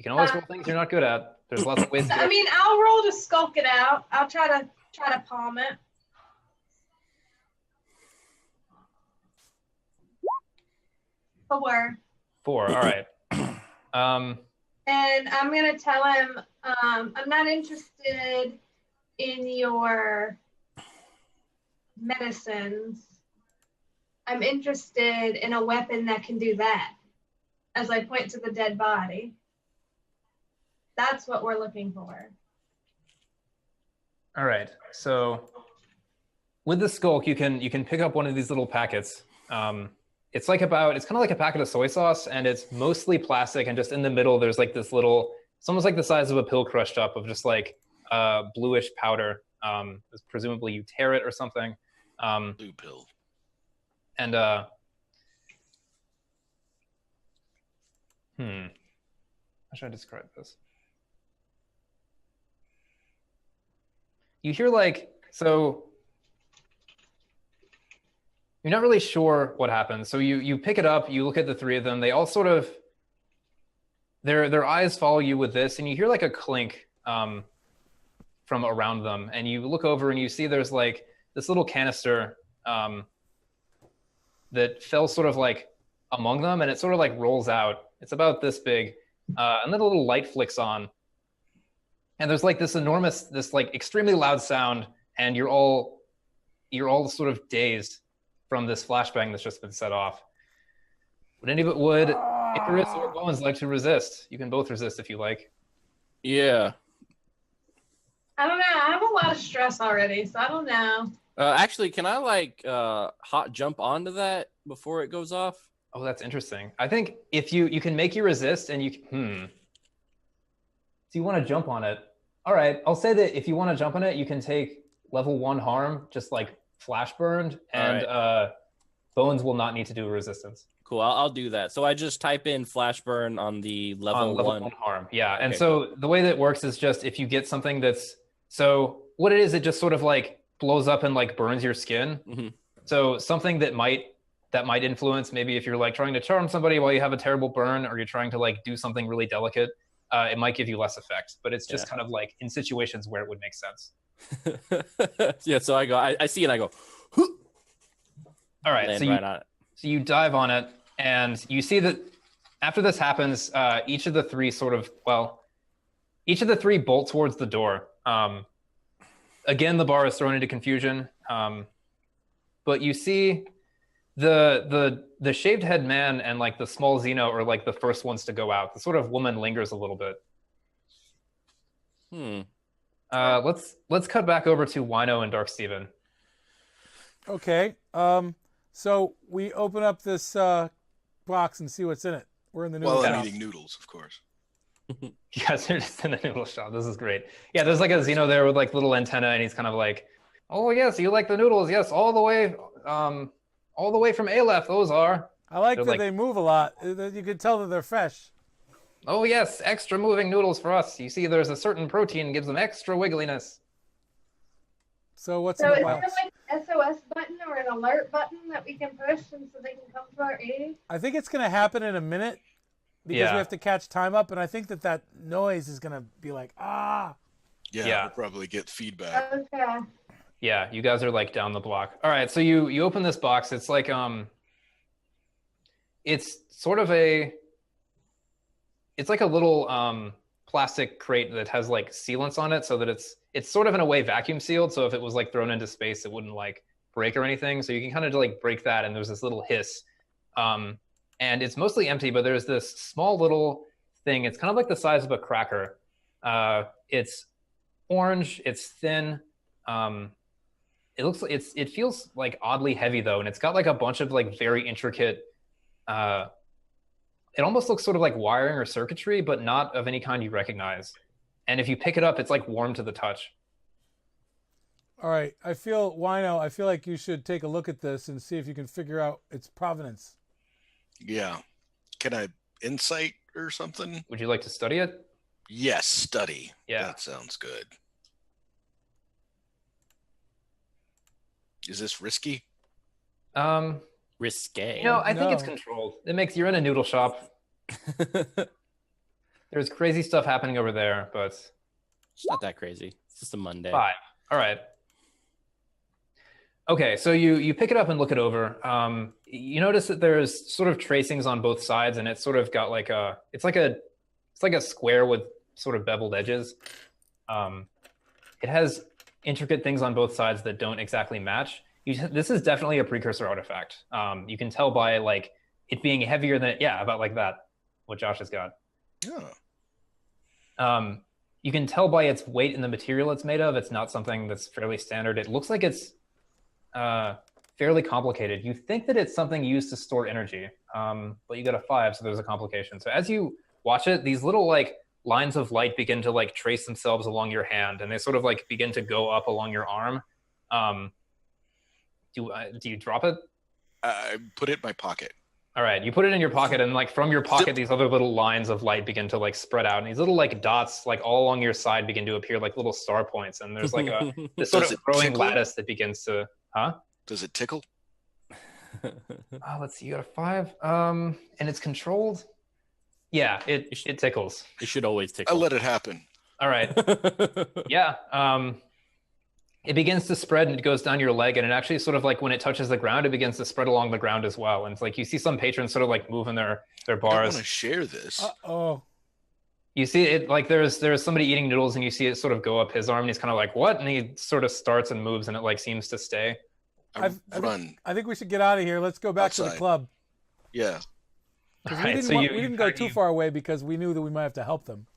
can always roll things you're not good at. There's lots of ways to do it. I mean, I'll roll to skulk it out. I'll try to palm it. Four. All right. And I'm gonna tell him I'm not interested in your medicines. I'm interested in a weapon that can do that. As I point to the dead body. That's what we're looking for. All right. So with the skulk, you can pick up one of these little packets. It's kind of like a packet of soy sauce, and it's mostly plastic, and just in the middle there's like this little, it's almost like the size of a pill crushed up of just like bluish powder. Presumably you tear it or something. Blue pill. And how should I describe this? You hear so you're not really sure what happens. So you pick it up, you look at the three of them, they all sort of, their eyes follow you with this, and you hear like a clink from around them, and you look over and you see there's like this little canister that fell sort of like among them, and it sort of like rolls out. It's about this big, and then a little light flicks on. And there's like this like extremely loud sound, and you're all sort of dazed from this flashbang that's just been set off. Would Icarus or Bones like to resist? You can both resist if you like. Yeah. I don't know. I have a lot of stress already, so I don't know. Actually, can I like hot jump onto that before it goes off? Oh, that's interesting. I think if you can make you resist and so you want to jump on it. All right, I'll say that if you want to jump on it, you can take level 1 harm, just like flash burned, and bones will not need to do a resistance. Cool, I'll do that. So I just type in flash burn on the level 1 harm. Yeah, Okay. And so the way that works is just if you get something that's so what it is, it just sort of like blows up and like burns your skin. Mm-hmm. So something that might influence, maybe if you're like trying to charm somebody while you have a terrible burn, or you're trying to like do something really delicate, it might give you less effect. But it's just kind of like in situations where it would make sense. Yeah, so I go, I see it, and I go, all right, so right on it. So you dive on it, and you see that after this happens, each of the three bolt towards the door. Again, the bar is thrown into confusion, but you see the shaved head man and like the small Xeno are like the first ones to go out. The sort of woman lingers a little bit. Let's cut back over to Wino and Dark Steven. Okay. So we open up this box and see what's in it. We're in the noodle Well, shop. I'm eating noodles, of course. You guys are just in the noodle shop. This is great. Yeah, there's like a Xeno there with like little antenna, and he's kind of like, "Oh yes, you like the noodles? Yes, all the way from Aleph. Those are." I like They're that like- they move a lot. You can tell that they're fresh. Oh yes, extra moving noodles for us. You see, there's a certain protein gives them extra wiggliness. So what's So in is the there box? like an SOS button or an alert button that we can push and so they can come to our aid? I think it's going to happen in a minute because Yeah. we have to catch time up, and I think that noise is going to be like, ah. Yeah, we'll probably get feedback. Okay. Yeah, you guys are like down the block. All right, so you open this box. It's like it's sort of it's like a little plastic crate that has like sealants on it, so that it's sort of in a way vacuum sealed. So if it was like thrown into space, it wouldn't like break or anything. So you can kind of like break that, and there's this little hiss. And it's mostly empty, but there's this small little thing. It's kind of like the size of a cracker. It's orange. It's thin. It feels like oddly heavy though, and it's got like a bunch of like very intricate. It almost looks sort of like wiring or circuitry, but not of any kind you recognize. And if you pick it up, it's like warm to the touch. All right. Wino, I feel like you should take a look at this and see if you can figure out its provenance. Yeah. Can I insight or something? Would you like to study it? Yes, study. Yeah. That sounds good. Is this risky? Risque. I think it's No. controlled. You're in a noodle shop. There's crazy stuff happening over there, but It's not that crazy. It's just a Monday. 5. All right. Okay, so you pick it up and look it over. You notice that there's sort of tracings on both sides, and it's sort of got like it's like a square with sort of beveled edges. It has intricate things on both sides that don't exactly match. This is definitely a precursor artifact. You can tell by like it being heavier than about like that. What Josh has got. Yeah. You can tell by its weight and the material it's made of. It's not something that's fairly standard. It looks like it's fairly complicated. You think that it's something used to store energy, but you got a 5, so there's a complication. So as you watch it, these little like lines of light begin to like trace themselves along your hand, and they sort of like begin to go up along your arm. Do you drop it? I put it in my pocket. All right, you put it in your pocket, and like from your pocket, these other little lines of light begin to like spread out, and these little like dots like all along your side begin to appear like little star points, and there's like this sort Does of it growing tickle? lattice that begins to, Does it tickle? let's see, you got a 5, and it's controlled. Yeah, it tickles. It should always I tickle. let it happen. All right, yeah. It begins to spread, and it goes down your leg, and it actually sort of like when it touches the ground, it begins to spread along the ground as well. And it's like you see some patrons sort of like moving their I want bars. to share this. Oh, You see it like there's somebody eating noodles, and you see it sort of go up his arm, and he's kind of like, what? And he sort of starts and moves, and it like seems to stay. I run. I think we should get out of here. Let's go back to the Outside. club. Yeah. All We right, didn't, so we didn't go too far away because we knew that we might have to help them.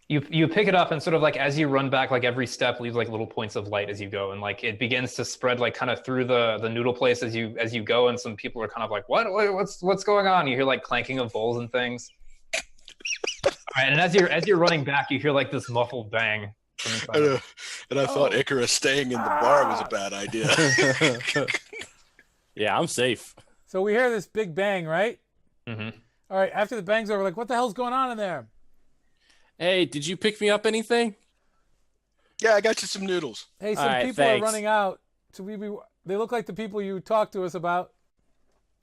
You pick it up and sort of like as you run back, like every step leaves like little points of light as you go, and like it begins to spread like kind of through the noodle place as you go, and some people are kind of like, what's going on? You hear like clanking of bowls and things. All right, and as you're running back, you hear like this muffled bang from inside. And I thought Icarus staying in the bar was a bad idea. Yeah, I'm safe. So we hear this big bang, right? Mm-hmm. All right, after the bang's over, like, what the hell's going on in there? Hey, did you pick me up anything? Yeah, I got you some noodles. Hey, some All right, people thanks. are running out. They look like the people you talked to us about.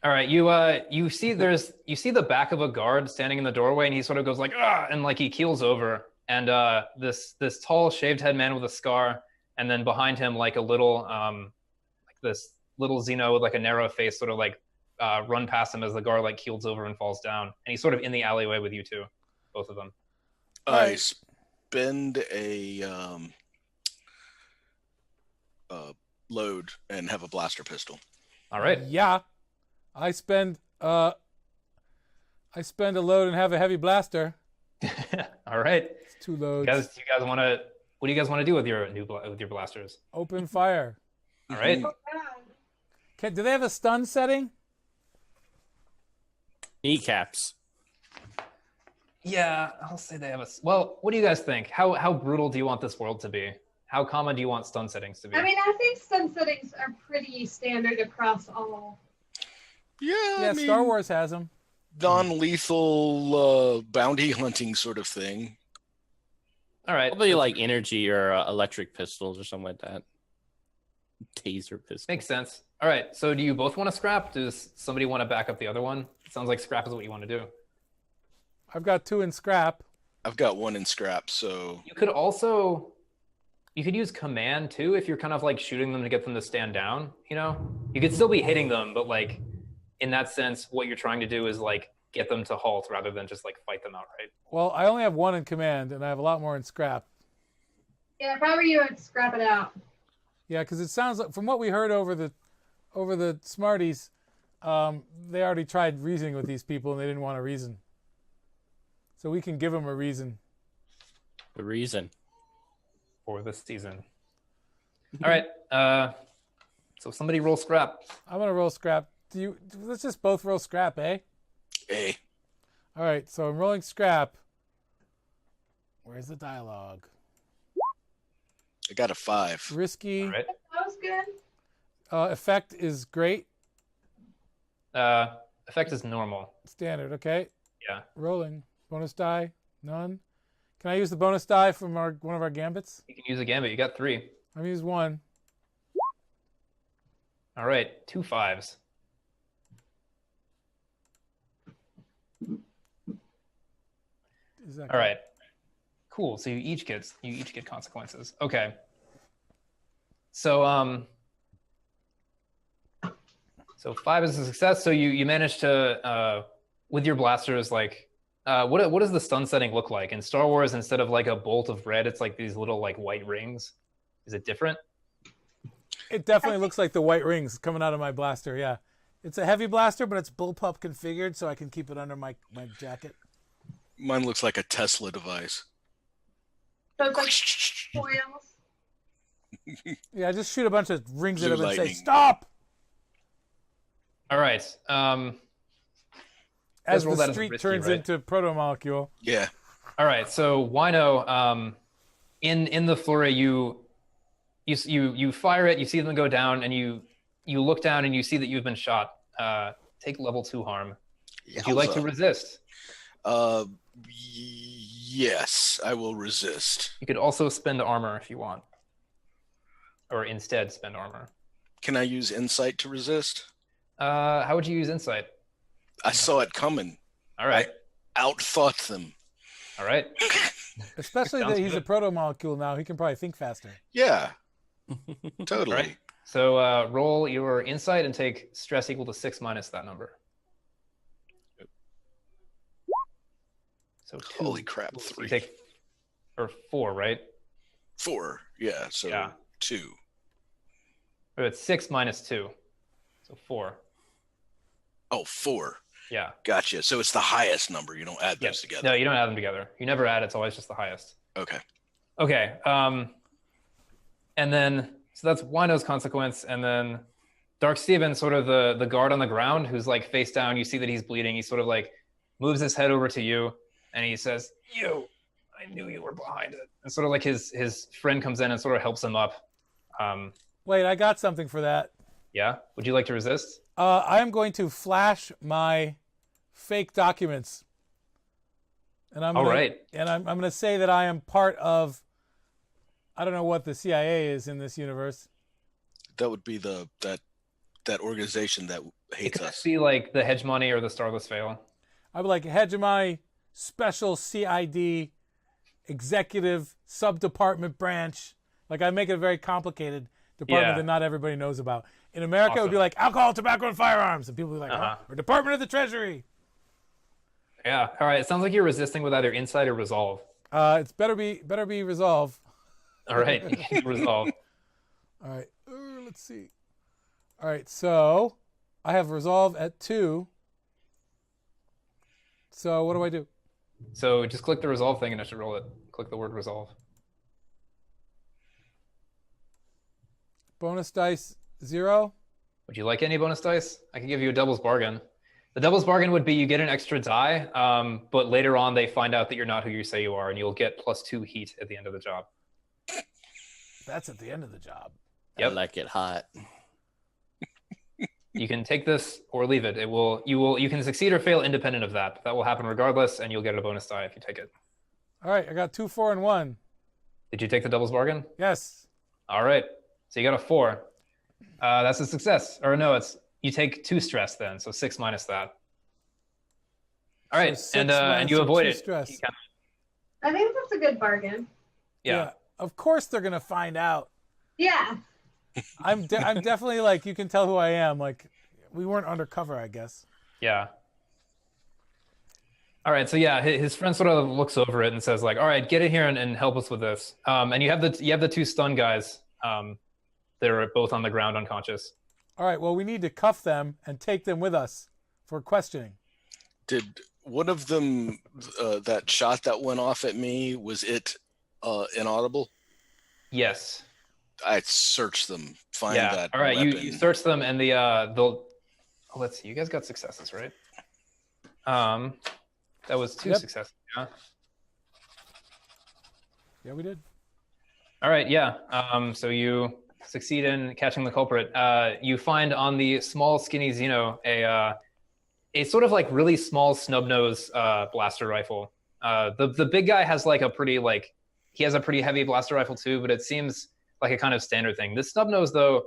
All right, you see the back of a guard standing in the doorway, and he sort of goes like ah, and like he keels over, and this tall shaved head man with a scar, and then behind him like a little like this little Xeno with like a narrow face sort of like run past him as the guard like keels over and falls down, and he's sort of in the alleyway with you two, both of them. I spend a load and have a blaster pistol. All right. Yeah. I spend a load and have a heavy blaster. All right. It's 2 loads. You guys want to? What do you guys want to do with your blasters? Open fire. All right. Do they have a stun setting? Kneecaps. Yeah, I'll say they have a. Well, what do you guys think? How brutal do you want this world to be? How common do you want stun settings to be? I mean, I think stun settings are pretty standard across all. Yeah, Yeah, I mean, Star Wars has them. non-lethal bounty hunting sort of thing. All right. Probably like energy or electric pistols or something like that. Taser pistol. Makes sense. All right. So do you both want to scrap? Does somebody want to back up the other one? It sounds like scrap is what you want to do. I've got 2 in scrap. I've got 1 in scrap, so You could use command too if you're kind of like shooting them to get them to stand down, you know? You could still be hitting them, but like in that sense, what you're trying to do is like get them to halt rather than just like fight them outright. Well, I only have 1 in command, and I have a lot more in scrap. Yeah, if I were you, I'd scrap it out. Yeah, because it sounds like, from what we heard over the Smarties, they already tried reasoning with these people, and they didn't want to reason. So we can give them a reason. The reason. For this season. All right. So somebody roll scrap. I'm gonna roll scrap. Let's just both roll scrap, eh? A. All right. So I'm rolling scrap. Where's the dialogue? I got a 5. Risky. All right. That was good. Effect is great. Effect is normal. Standard. Okay. Yeah. Rolling. Bonus die. None. Can I use the bonus die from one of our gambits? You can use a gambit. You got 3. I'm gonna use 1. All right. 2 5s. All right. Cool. So you each get consequences. Okay. So 5 is a success. So you managed to with your blasters like what does the stun setting look like? In Star Wars, instead of like a bolt of red, it's like these little like white rings. Is it different? It definitely looks like the white rings coming out of my blaster. Yeah, it's a heavy blaster, but it's bullpup configured, so I can keep it under my jacket. Mine looks like a Tesla device. So it's like foils. Yeah, I just shoot a bunch of rings at Blue him and say, lightning. "Stop!" All right. As roll the that as a street risky, turns right? into proto-molecule. Yeah. All right. So Wino, in the flurry, you fire it. You see them go down, and you look down and you see that you've been shot. Take level 2 harm. Would you like to resist? Yes, I will resist. You could also spend armor if you want, or instead spend armor. Can I use insight to resist? How would you use insight? I saw it coming. All right. I outthought them. All right. Especially that Sounds he's a good. proto-molecule now. He can probably think faster. Yeah. Totally. All right. So roll your insight and take stress equal to 6 minus that number. So 2. Holy crap, So 3. you take, or 4, right? 4. Yeah, so Yeah. 2. Or it's 6 minus 2. So 4. Oh, 4. Yeah. Gotcha. So it's the highest number. You don't add those together. No, you don't add them together. You never add. It's always just the highest. Okay. Okay. And then so that's Wino's consequence, and then Dark Steven, sort of the guard on the ground, who's like face down. You see that he's bleeding. He sort of like moves his head over to you, and he says, "You, I knew you were behind it." And sort of like his friend comes in and sort of helps him up. Wait, I got something for that. Yeah. Would you like to resist? I am going to flash my fake documents, and I'm All gonna, right. and I'm going to say that I am part of. I don't know what the CIA is in this universe. That would be that organization that It hates could us. be like the Hegemony or the Starless Veil. I'd be like Hegemony Special CID Executive Sub-Department Branch. Like I make it a very complicated department that not everybody knows about. In America, it would be like alcohol, tobacco, and firearms, and people would be like, oh, or Department of the Treasury. Yeah. All right. It sounds like you're resisting with either insight or resolve. It's better be resolve. All right. You can resolve. All right. Let's see. All right. So I have resolve at 2. So what do I do? So just click the resolve thing and it should roll it. Click the word resolve. Bonus dice 0. Would you like any bonus dice? I can give you a doubles bargain. The doubles bargain would be you get an extra die, but later on they find out that you're not who you say you are, and you'll get +2 heat at the end of the job. That's at the end of the job. Yep. I like it hot. You can take this or leave it. You can succeed or fail independent of that. But that will happen regardless, and you'll get a bonus die if you take it. All right. I got 2, 4, and 1. Did you take the doubles bargain? Yes. All right. So you got a 4. That's a success. Or no, you take 2 stress then, so 6 minus that. All right, So 6 and you minus avoid 2 it. stress. You can- I think that's a good bargain. yeah. Of course they're gonna find out. Yeah. I'm definitely like, you can tell who I am. Like, we weren't undercover, I guess. Yeah. All right, so yeah, his friend sort of looks over it and says like, "All right, get in here and help us with this." And you have the 2 stun guys. They're both on the ground unconscious. All right. Well, we need to cuff them and take them with us for questioning. Did one of them that shot that went off at me? Was it inaudible? Yes. I'd search them, find Yeah. that. All right, weapon. you search them and they'll. Oh, let's see. You guys got successes, right? That was 2 successes. Yeah. Yeah, we did. All right, yeah. So you succeed in catching the culprit. You find on the small, skinny Xeno a sort of like really small snub nose blaster rifle. The big guy has like he has a pretty heavy blaster rifle too, but it seems like a kind of standard thing. This snub nose though,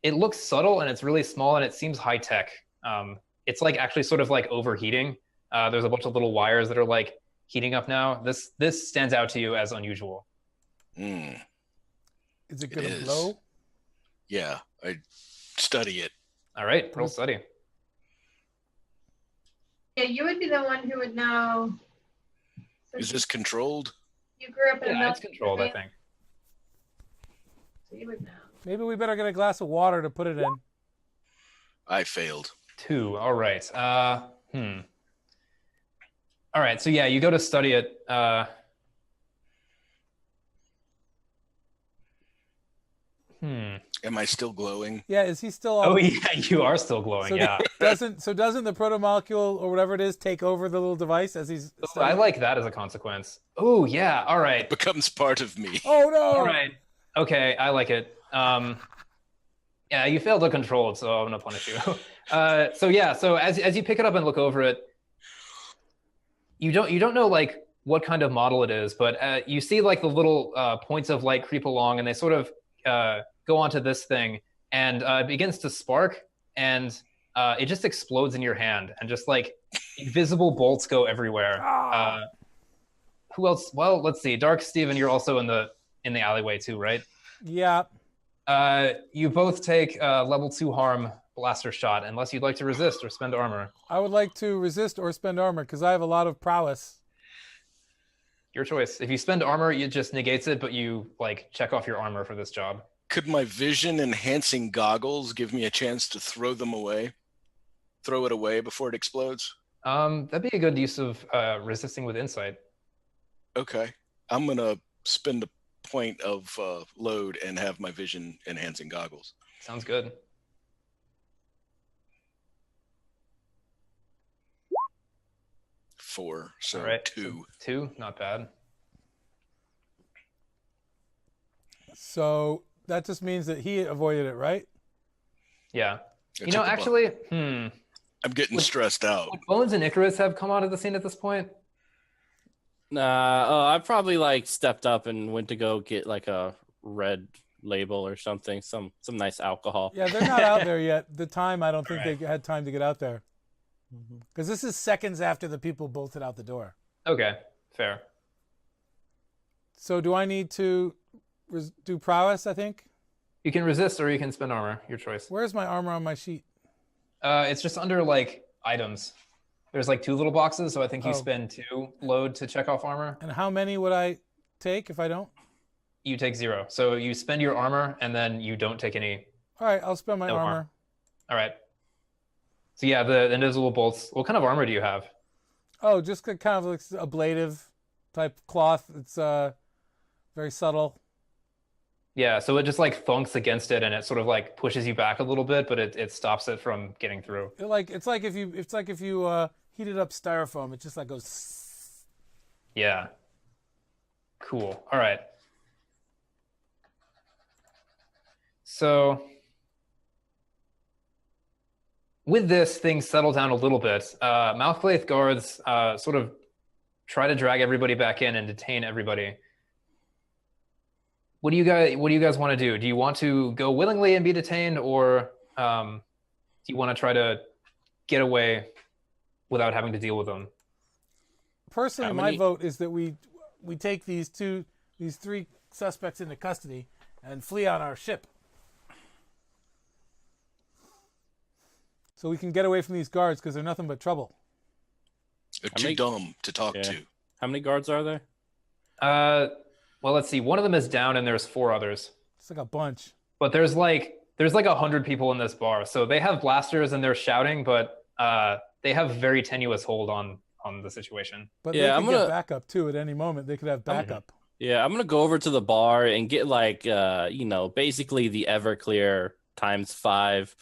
it looks subtle and it's really small and it seems high tech. It's like actually sort of like overheating. There's a bunch of little wires that are like heating up now. This stands out to you as unusual. Mm. Is it going to is. blow? Yeah, I study it. All right, roll study. Yeah, you would be the one who would know. Is this controlled? You grew up in a Yeah, it's military controlled, I family, think. so you would know. Maybe we better get a glass of water to put it in. I failed. 2. All right. All right. So yeah, you go to study it. Am I still glowing? Yeah, is he still? Oh yeah, you are still glowing. So Yeah. doesn't the protomolecule or whatever it is take over the little device as he's? Oh, I like that as a consequence. Oh yeah. All right. Becomes part of me. Oh no! All right. Okay, I like it. Yeah, you failed to control it, so I'm gonna punish you. So yeah, so as you pick it up and look over it, you don't know like what kind of model it is, but you see like the little points of light creep along, and they sort of go onto this thing, and it begins to spark, and it just explodes in your hand, and just like invisible bolts go everywhere. Who else? Well, let's see. Dark Steven, you're also in the alleyway too, right? Yeah. You both take level 2 harm blaster shot, unless you'd like to resist or spend armor. I would like to resist or spend armor because I have a lot of prowess. Your choice. If you spend armor, it just negates it, but you like check off your armor for this job. Could my vision enhancing goggles give me a chance to throw them away? throw it away before it explodes? That'd be a good use of resisting with insight. Okay. I'm going to spend a point of load and have my vision enhancing goggles. Sounds good. 4, so All right. 2. So 2, not bad. So that just means that he avoided it, right? Yeah. I You know, took the actually, bump. I'm getting stressed out. would Bones and Icarus have come onto the scene at this point? Nah, I probably like stepped up and went to go get like a red label or something, some nice alcohol. Yeah, they're not out there yet. The time, I don't think Right. they had time to get out there. Because this is seconds after the people bolted out the door. Okay, fair. So do I need to do prowess, I think? You can resist or you can spend armor, your choice. Where's my armor on my sheet? It's just under like items. There's like 2 little boxes, so I think you Oh. spend 2 load to check off armor. And how many would I take if I don't? You take 0. So you spend your armor and then you don't take any. All right, I'll spend my No harm. armor. All right. So yeah, the invisible bolts. What kind of armor do you have? Oh, just kind of like ablative type cloth. It's very subtle. Yeah, so it just like thunks against it and it sort of like pushes you back a little bit, but it stops it from getting through. It's like if you heated up styrofoam, it just like goes. Yeah. Cool. All right. So with this, things settle down a little bit. Mouthclaith guards sort of try to drag everybody back in and detain everybody. What do you guys want to do? Do you want to go willingly and be detained, or do you want to try to get away without having to deal with them? Personally, my vote is that we take these 3 suspects into custody and flee on our ship, so we can get away from these guards because they're nothing but trouble. They're too dumb to talk to. How many guards are there? Well, let's see. One of them is down, and there's 4 others. It's like a bunch. But there's like 100 people in this bar, so they have blasters and they're shouting, but they have very tenuous hold on the situation. But they could get backup too at any moment. They could have backup. Yeah, I'm gonna go over to the bar and get like basically the Everclear ×5.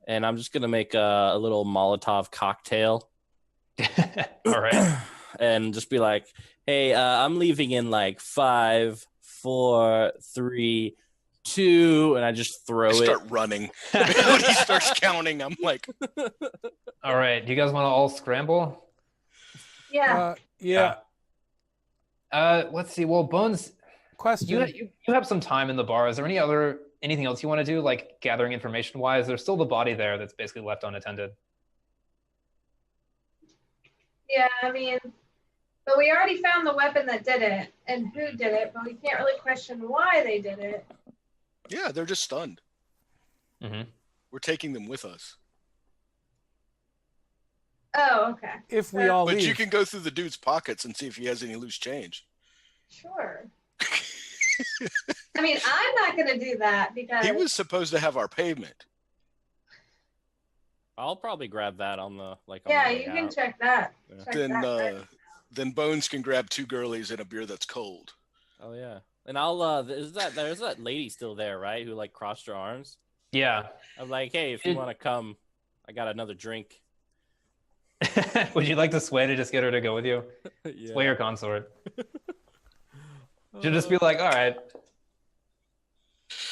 And I'm just gonna make a little Molotov cocktail. All right. And just be like, hey, I'm leaving in like 5, 4, 3, 2, and I just throw it. Start running. When he starts counting, I'm like, all right. Do you guys want to all scramble? Yeah. Yeah. Let's see. Well, Bones, Question. you have some time in the bar. Is there anything else you want to do, like gathering information wise? There's still the body there that's basically left unattended. Yeah, I mean, but we already found the weapon that did it and who did it, but we can't really question why they did it. yeah, they're just stunned. Mm-hmm. We're taking them with us. Oh, okay. If we all But leave. you can go through the dude's pockets and see if he has any loose change. Sure. I mean, I'm not going to do that because He was supposed to have our payment. I'll probably grab that on the on yeah, the way you can out. check that. Yeah. Check Then that first. then Bones can grab 2 girlies and a beer that's cold. Oh yeah, and I'll there's that lady still there, right? Who like crossed her arms. Yeah. I'm like, hey, if you want to come, I got another drink. Would you like to sway to just get her to go with you? Yeah. Sway your consort. She'll just be like, all right.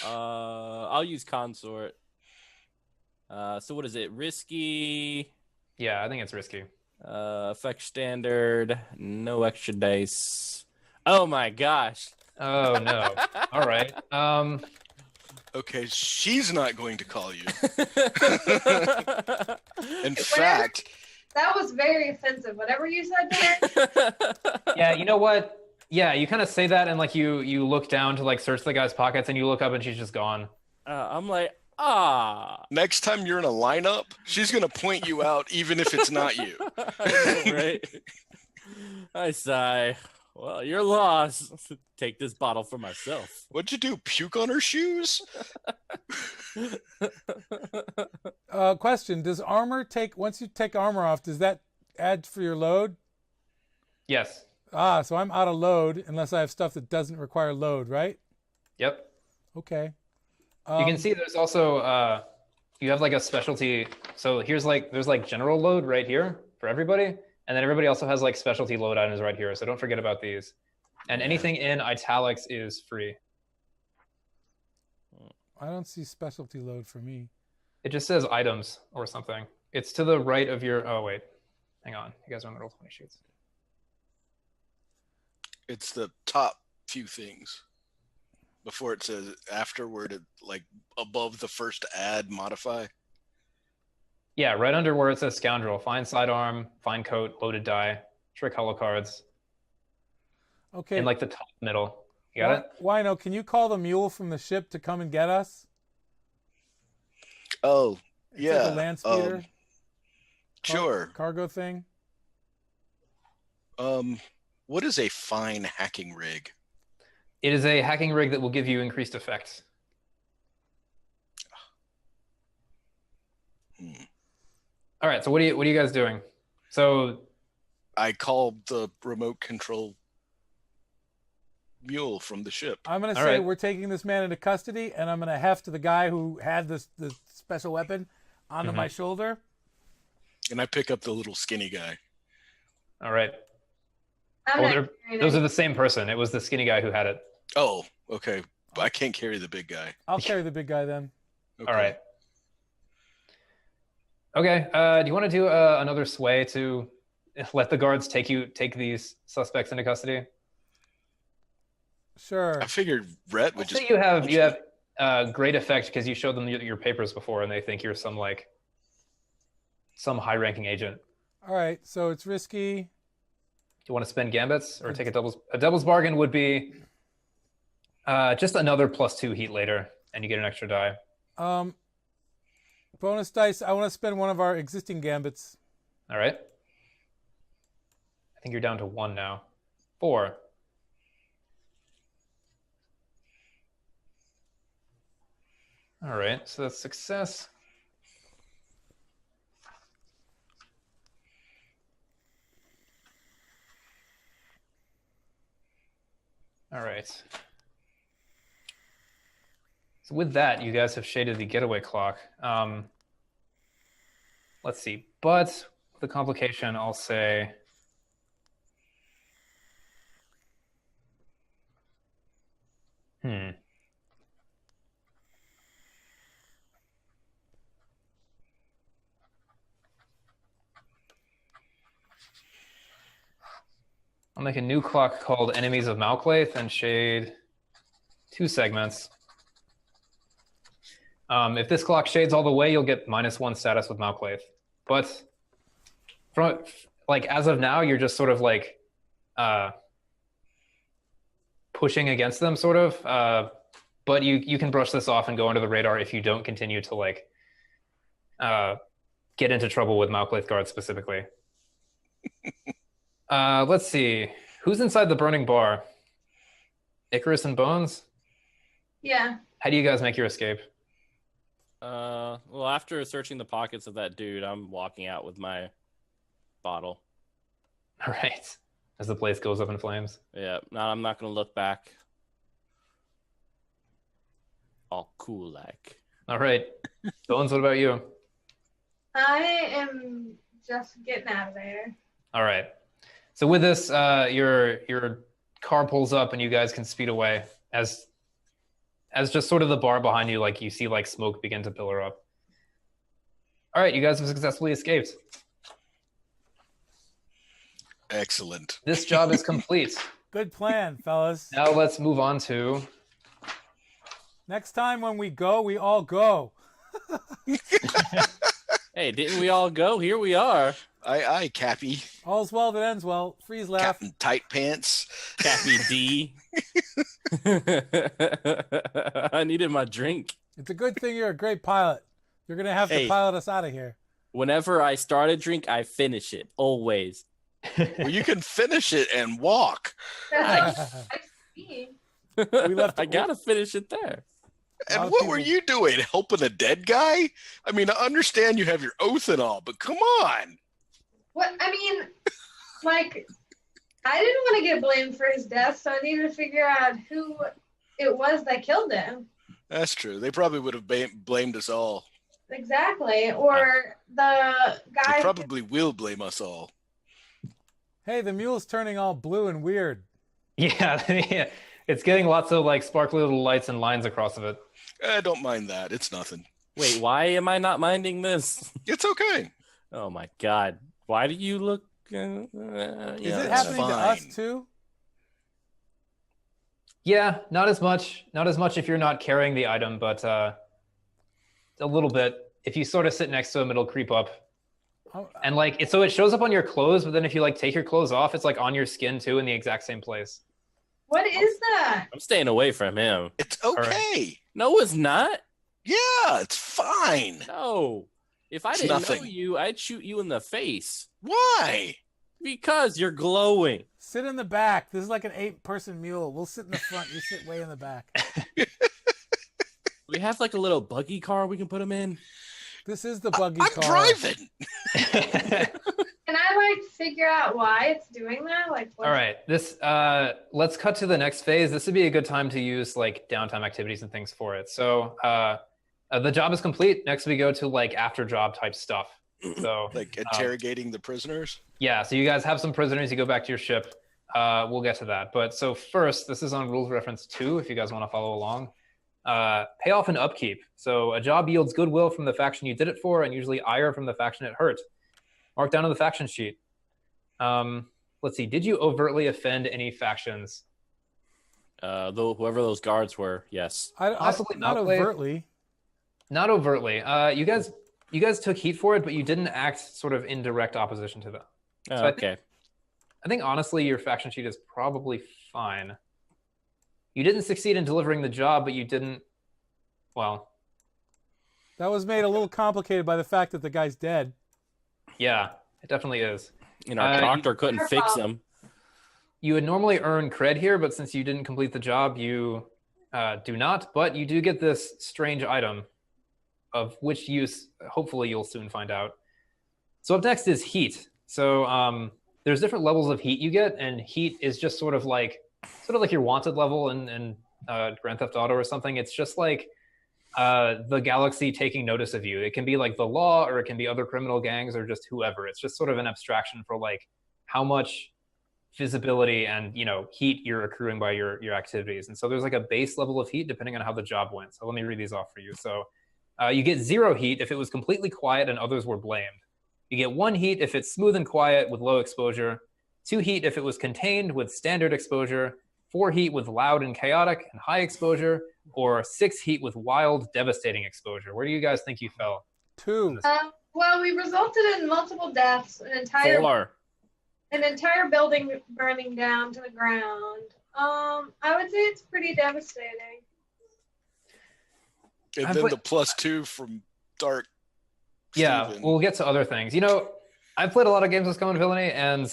I'll use consort. So what is it? Risky. Yeah, I think it's risky. Effect standard. No extra dice. Oh my gosh. Oh no. All right. Okay, she's not going to call you. In fact, That was very offensive. Whatever you said there. Yeah, you know what? Yeah, you kind of say that and like you look down to like search the guy's pockets and you look up and she's just gone. I'm like, next time you're in a lineup, she's going to point you out even if it's not you. I know, right? I sigh. Well, you're lost. Take this bottle for myself. What'd you do? Puke on her shoes? Question: does armor once you take armor off? Does that add for your load? Yes. So I'm out of load unless I have stuff that doesn't require load, right? Yep. Okay. You can see there's also you have like a specialty. So there's like general load right here for everybody, and then everybody also has like specialty load items right here. So don't forget about these. And anything in italics is free. I don't see specialty load for me. It just says items or something. It's to the right of your. Oh wait, hang on. You guys are on the roll 20 sheets. It's the top few things before it says afterward, like above the first add modify. Yeah, right under where it says scoundrel. Find sidearm, find coat, loaded die, trick hollow cards. Okay. In like the top middle. You got it? Wino, can you call the mule from the ship to come and get us? Oh, It's yeah. like a land speeder. Sure. Cargo thing. What is a fine hacking rig? It is a hacking rig that will give you increased effects. All right, so what are you guys doing? So I called the remote control mule from the ship. I'm going to All say right. we're taking this man into custody, and I'm going to heft the guy who had the special weapon onto my shoulder. And I pick up the little skinny guy. all right. I'm Well, not carrying those it. are the same person. It was the skinny guy who had it. Oh, okay. I can't carry the big guy. I'll carry the big guy then. Okay. All right. Okay. Do you want to do another sway to let the guards take these suspects into custody? Sure. I figured Rhett would Let's just. say you have great effect because you showed them your papers before, and they think you're some high-ranking agent. All right. So it's risky. Do you want to spend gambits or take a devil's bargain would be just another +2 heat later, and you get an extra die. Bonus dice. I want to spend one of our existing gambits. All right. I think you're down to 1 now. 4. All right, so that's success. All right. So with that, you guys have shaded the getaway clock. Let's see. But the complication, I'll say. I'll make a new clock called Enemies of Malclaith and shade 2 segments. If this clock shades all the way, you'll get -1 status with Malclaith. But from as of now, you're just sort of pushing against them, sort of. But you can brush this off and go under the radar if you don't continue to get into trouble with Malclaith guards specifically. Let's see. Who's inside the burning bar? Icarus and Bones? Yeah. How do you guys make your escape? Well, after searching the pockets of that dude, I'm walking out with my bottle. All right. As the place goes up in flames. Yeah, I'm not gonna look back. All cool like. All right. Bones, what about you? I am just getting out of there. All right. So with this, your car pulls up and you guys can speed away as just sort of the bar behind you, you see smoke begin to pillar up. All right, you guys have successfully escaped. Excellent. This job is complete. Good plan, fellas. Now let's move on to. Next time when we go, we all go. Hey, didn't we all go? Here we are. Aye, Cappy. All's well that ends well. Freeze laugh. Captain Tight Pants. Cappy D. I needed my drink. It's a good thing you're a great pilot. You're going to have to Hey. pilot us out of here. Whenever I start a drink, I finish it. Always. Well, you can finish it and walk. That's I see. We left I gotta finish it there. And what were you doing? Helping a dead guy? I mean, I understand you have your oath and all, but come on. What? I mean, like, I didn't want to get blamed for his death, so I needed to figure out who it was that killed him. That's true. They probably would have blamed us all. Exactly. Or the guy. They probably will blame us all. Hey, the mule's turning all blue and weird. Yeah, it's getting lots of like sparkly little lights and lines across of it. I don't mind that. It's nothing. Wait, why am I not minding this? It's okay. Oh my god. Why do you look... Is it it's happening to fine. us too? Yeah, not as much. Not as much if you're not carrying the item, but a little bit. If you sort of sit next to him, it'll creep up. Oh, And like it shows up on your clothes, but then if you like take your clothes off, it's like on your skin too in the exact same place. What is that? I'm staying away from him. It's okay. right. No, it's not. Yeah, it's fine. No. If I It's didn't know nothing. you, I'd shoot you in the face. Why? Because you're glowing. sit in the back. This is like an 8-person mule. We'll sit in the front. You sit way in the back. We have like a little buggy car we can put him in. This is the buggy I'm car. driving. Can I like figure out why it's doing that? Like, All right, let's cut to the next phase. This would be a good time to use like downtime activities and things for it. So the job is complete. Next we go to like after job type stuff. So Like interrogating the prisoners. yeah, so you guys have some prisoners. You go back to your ship. We'll get to that. But so first, this is on rules reference 2. If you guys want to follow along, payoff and upkeep. So a job yields goodwill from the faction you did it for, and usually ire from the faction it hurt. Mark down on the faction sheet. Let's see. Did you overtly offend any factions? Though whoever those guards were, yes. Possibly not not, Clay. overtly. Not overtly. You guys took heat for it, but you didn't act sort of in direct opposition to them. Oh, So I okay. I think honestly, your faction sheet is probably fine. You didn't succeed in delivering the job, but you didn't. Well, That was made a little complicated by the fact that the guy's dead. yeah, it definitely is. And our doctor couldn't fix him. You would normally earn cred here, but since you didn't complete the job, you do not. But you do get this strange item, of which use hopefully you'll soon find out. So up next is heat. So there's different levels of heat you get, and heat is just sort of like your wanted level in Grand Theft Auto or something. It's just like the galaxy taking notice of you. It can be like the law, or it can be other criminal gangs, or just whoever. It's just sort of an abstraction for like how much visibility and heat you're accruing by your activities. And so there's like a base level of heat depending on how the job went. So let me read these off for you. So you get 0 heat if it was completely quiet and others were blamed. You get 1 heat if it's smooth and quiet with low exposure, 2 heat if it was contained with standard exposure, 4 heat with loud and chaotic and high exposure, or 6 heat with wild, devastating exposure. Where do you guys think you fell? 2. Well, we resulted in multiple deaths, an entire 4. building burning down to the ground. I would say it's pretty devastating. And I've then put- the +2 from Dark. Yeah, Steven. we'll get to other things. I've played a lot of games with Scum Villainy, and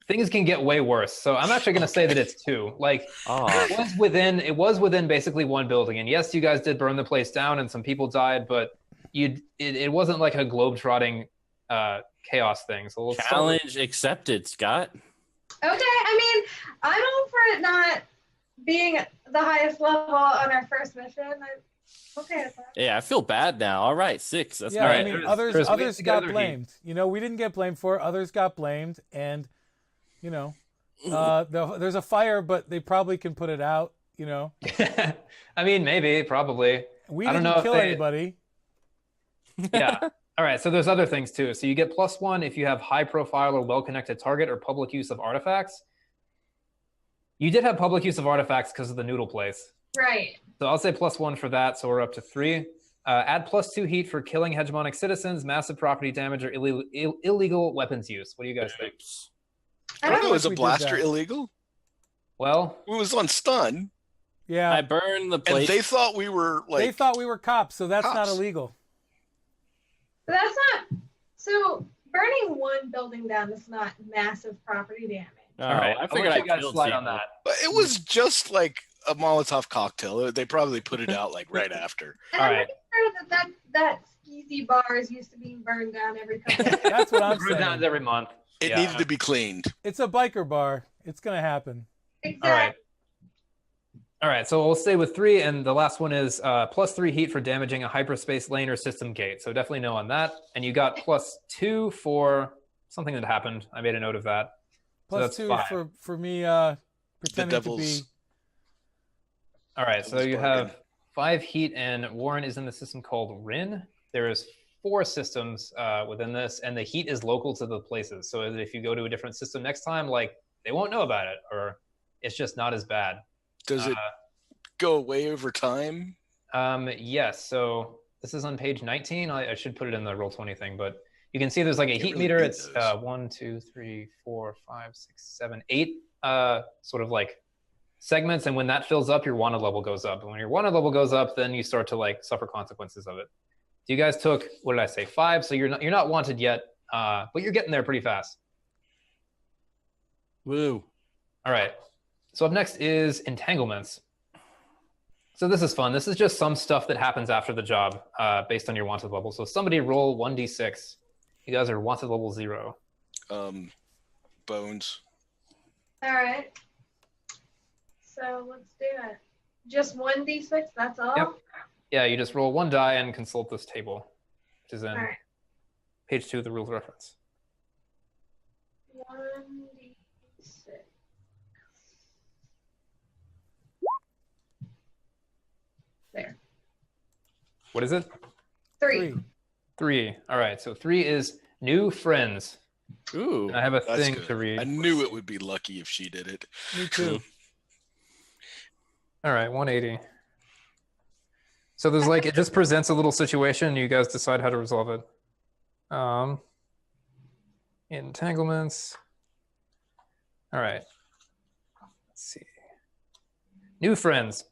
things can get way worse. So I'm actually going to say that it's 2. Like, it was within basically 1 building. And yes, you guys did burn the place down, and some people died, but it wasn't like a globe-trotting chaos thing. So let's Challenge accepted, Scott. Okay, I mean, I'm all for it not being the highest level on our first mission. I'm okay with that. Yeah, I feel bad now. All right, 6. That's Yeah, all all I right. right. mean, There's ways others to get got other heat. blamed. We didn't get blamed for it. Others got blamed, and there's a fire, but they probably can put it out. I mean, maybe, probably. We I don't didn't know if kill they- anybody. Yeah. All right. So there's other things too. So you get +1 if you have high profile or well-connected target or public use of artifacts. You did have public use of artifacts because of the noodle place. Right. So I'll say +1 for that. So we're up to 3. Add +2 heat for killing hegemonic citizens, massive property damage, or illegal weapons use. What do you guys think? I don't know. Is a we did blaster that. illegal? Well, It was on stun, Yeah, I burned the and place. they thought we were like. they thought we were cops, so that's not Cops. illegal. But that's not. So burning 1 building down is not massive property damage. Oh, all right. I I'll figured let I you guys killed slide people. on that. But it was just like a Molotov cocktail. They probably put it out like right after. And All I'm right. pretty sure that skeezy bar is used to being burned down every couple of days. That's what I'm Brew downs saying. every month. It Yeah. needed to be cleaned. It's a biker bar. It's gonna happen. Exactly. All right. All right, so we'll stay with 3, and the last one is +3 heat for damaging a hyperspace lane or system gate. So definitely no on that. And you got +2 for something that happened. I made a note of that. So Plus that's 2 5. for me pretending to be. All right, so Devil's you bargain. have 5 heat, and Warren is in the system called Rin. There is 4 systems within this, and the heat is local to the places. So if you go to a different system next time, like, they won't know about it, or it's just not as bad. Does it go away over time? Yes, so this is on page 19. I should put it in the Roll20 thing, but you can see there's like a Can't heat really meter. read It's those. 1, 2, 3, 4, 5, 6, 7, 8 sort of like segments, and when that fills up, your wanted level goes up. And when your wanted level goes up, then you start to like suffer consequences of it. So you guys took, what did I say, 5? So you're not wanted yet, but you're getting there pretty fast. Woo. All right. So up next is entanglements. So this is fun. This is just some stuff that happens after the job based on your wanted level. So somebody roll 1d6. You guys are wanted level 0. Bones. All right. So let's do it. Just 1d6, that's all? Yep. Yeah, you just roll 1 die and consult this table, which is in All right. page 2 of the rules reference. 1d6. There. What is it? 3. 3. All right, so 3 is new friends. Ooh. And I have a That's thing good. to read. I knew it would be lucky if she did it. Me too. All right, 180. So there's like, it just presents a little situation, and you guys decide how to resolve it. Entanglements. All right. Let's see. New friends.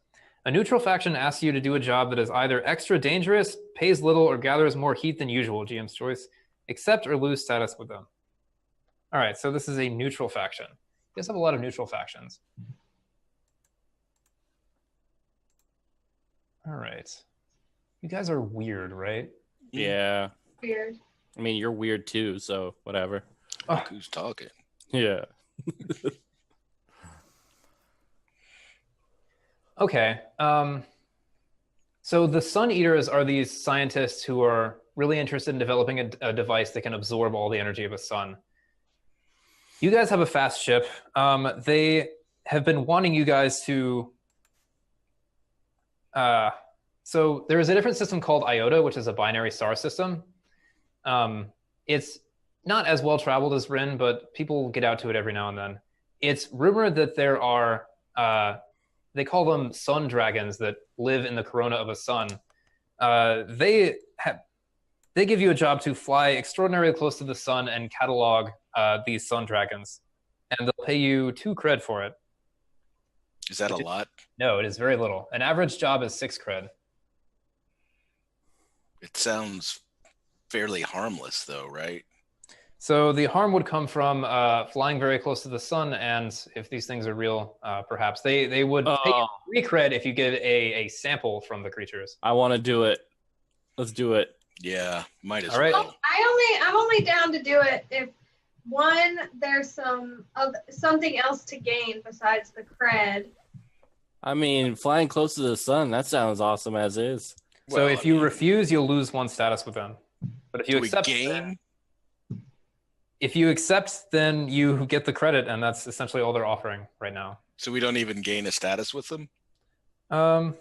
A neutral faction asks you to do a job that is either extra dangerous, pays little, or gathers more heat than usual, GM's choice. Accept or lose status with them. All right, so this is a neutral faction. You guys have a lot of neutral factions. All right. You guys are weird, right? Yeah. Weird. I mean, you're weird too, so whatever. Oh, Who's talking? Yeah. okay. So the Sun Eaters are these scientists who are really interested in developing a device that can absorb all the energy of a sun. You guys have a fast ship. They have been wanting you guys to... So there is a different system called IOTA, which is a binary star system. It's not as well traveled as Rin, but people get out to it every now and then. It's rumored that there are, they call them sun dragons that live in the corona of a sun. They give you a job to fly extraordinarily close to the sun and catalog these sun dragons, and they'll pay you 2 cred for it. Is that a lot? No, it is very little. An average job is 6 cred. It sounds fairly harmless, though, right? So the harm would come from flying very close to the sun, and if these things are real, perhaps they would pay you 3 cred if you get a sample from the creatures. I want to do it. Let's do it. Yeah, might as All right. well. I'm only down to do it if there's something else to gain besides the cred. I mean, flying close to the sun, that sounds awesome as is. So Well, if you refuse, you'll lose 1 status with them. But if you Do we accept, gain? if you accept, then you get the credit, and that's essentially all they're offering right now. So we don't even gain a status with them? So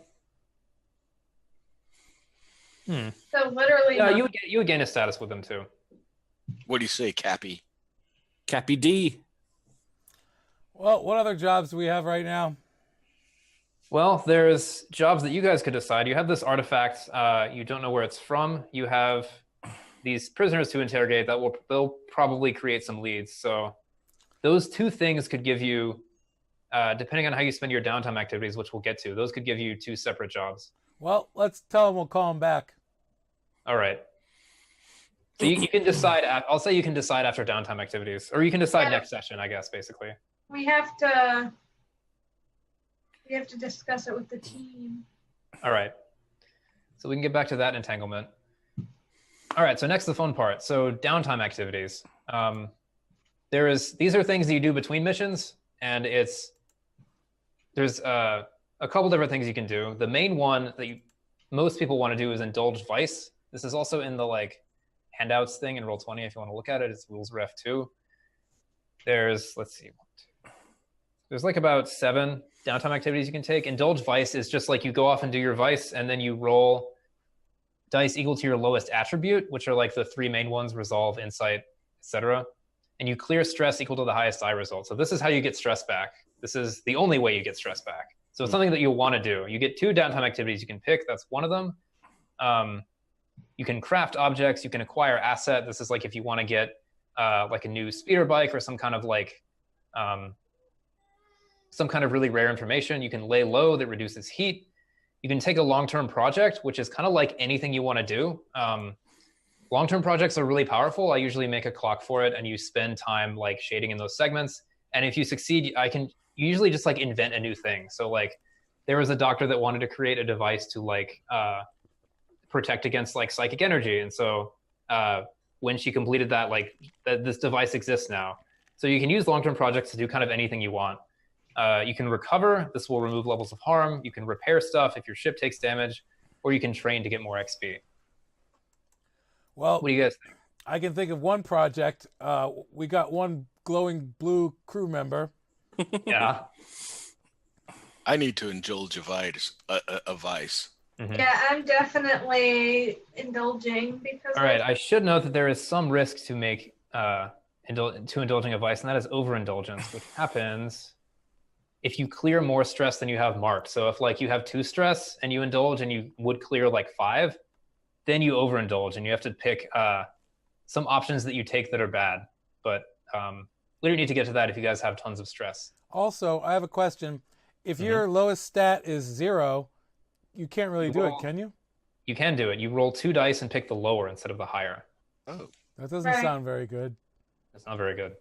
literally, Yeah, nothing. you would gain a status with them too. What do you say, Cappy? Cappy D. Well, what other jobs do we have right now? Well, there's jobs that you guys could decide. You have this artifact. You don't know where it's from. You have these prisoners to interrogate they'll probably create some leads. So those 2 things could give you, depending on how you spend your downtime activities, which we'll get to, those could give you 2 separate jobs. Well, let's tell them we'll call them back. All right. So you can decide. I'll say you can decide after downtime activities, or you can decide Yeah. next session, I guess, basically. We have to We have to discuss it with the team. All right. So we can get back to that entanglement. All right. So next, the fun part. So downtime activities. These are things that you do between missions, and there's a couple different things you can do. The main one that most people want to do is indulge vice. This is also in the like handouts thing in Roll20 if you want to look at it. It's rules ref 2. There's there's like about 7 downtime activities you can take. Indulge vice is just like you go off and do your vice, and then you roll dice equal to your lowest attribute, which are like the 3 main ones: resolve, insight, etc. And you clear stress equal to the highest die result. So this is how you get stress back. This is the only way you get stress back. So it's something that you'll want to do. You get 2 downtime activities you can pick. That's one of them. You can craft objects. You can acquire asset. This is like if you want to get like a new speeder bike or some kind of like some kind of really rare information. You can lay low that reduces heat. You can take a long-term project, which is kind of like anything you want to do. Long-term projects are really powerful. I usually make a clock for it, and you spend time like shading in those segments. And if you succeed, you usually just like invent a new thing. So like there was a doctor that wanted to create a device to like protect against like psychic energy. And so when she completed that, like this device exists now. So you can use long-term projects to do kind of anything you want. You can recover. This will remove levels of harm. You can repair stuff if your ship takes damage, or you can train to get more XP. Well, what do you guys think? I can think of one project. We got one glowing blue crew member. Yeah. I need to indulge a vice. Mm-hmm. Yeah, I'm definitely indulging because. All right. I should note that there is some risk to make indulging a vice, and that is overindulgence, which happens if you clear more stress than you have marked. So if like you have 2 stress and you indulge and you would clear like 5, then you overindulge and you have to pick some options that you take that are bad. But we don't need to get to that if you guys have tons of stress. Also, I have a question. If your lowest stat is 0, you can't really do it, can you? You can do it. You roll 2 dice and pick the lower instead of the higher. Oh. That doesn't sound very good. That's not very good.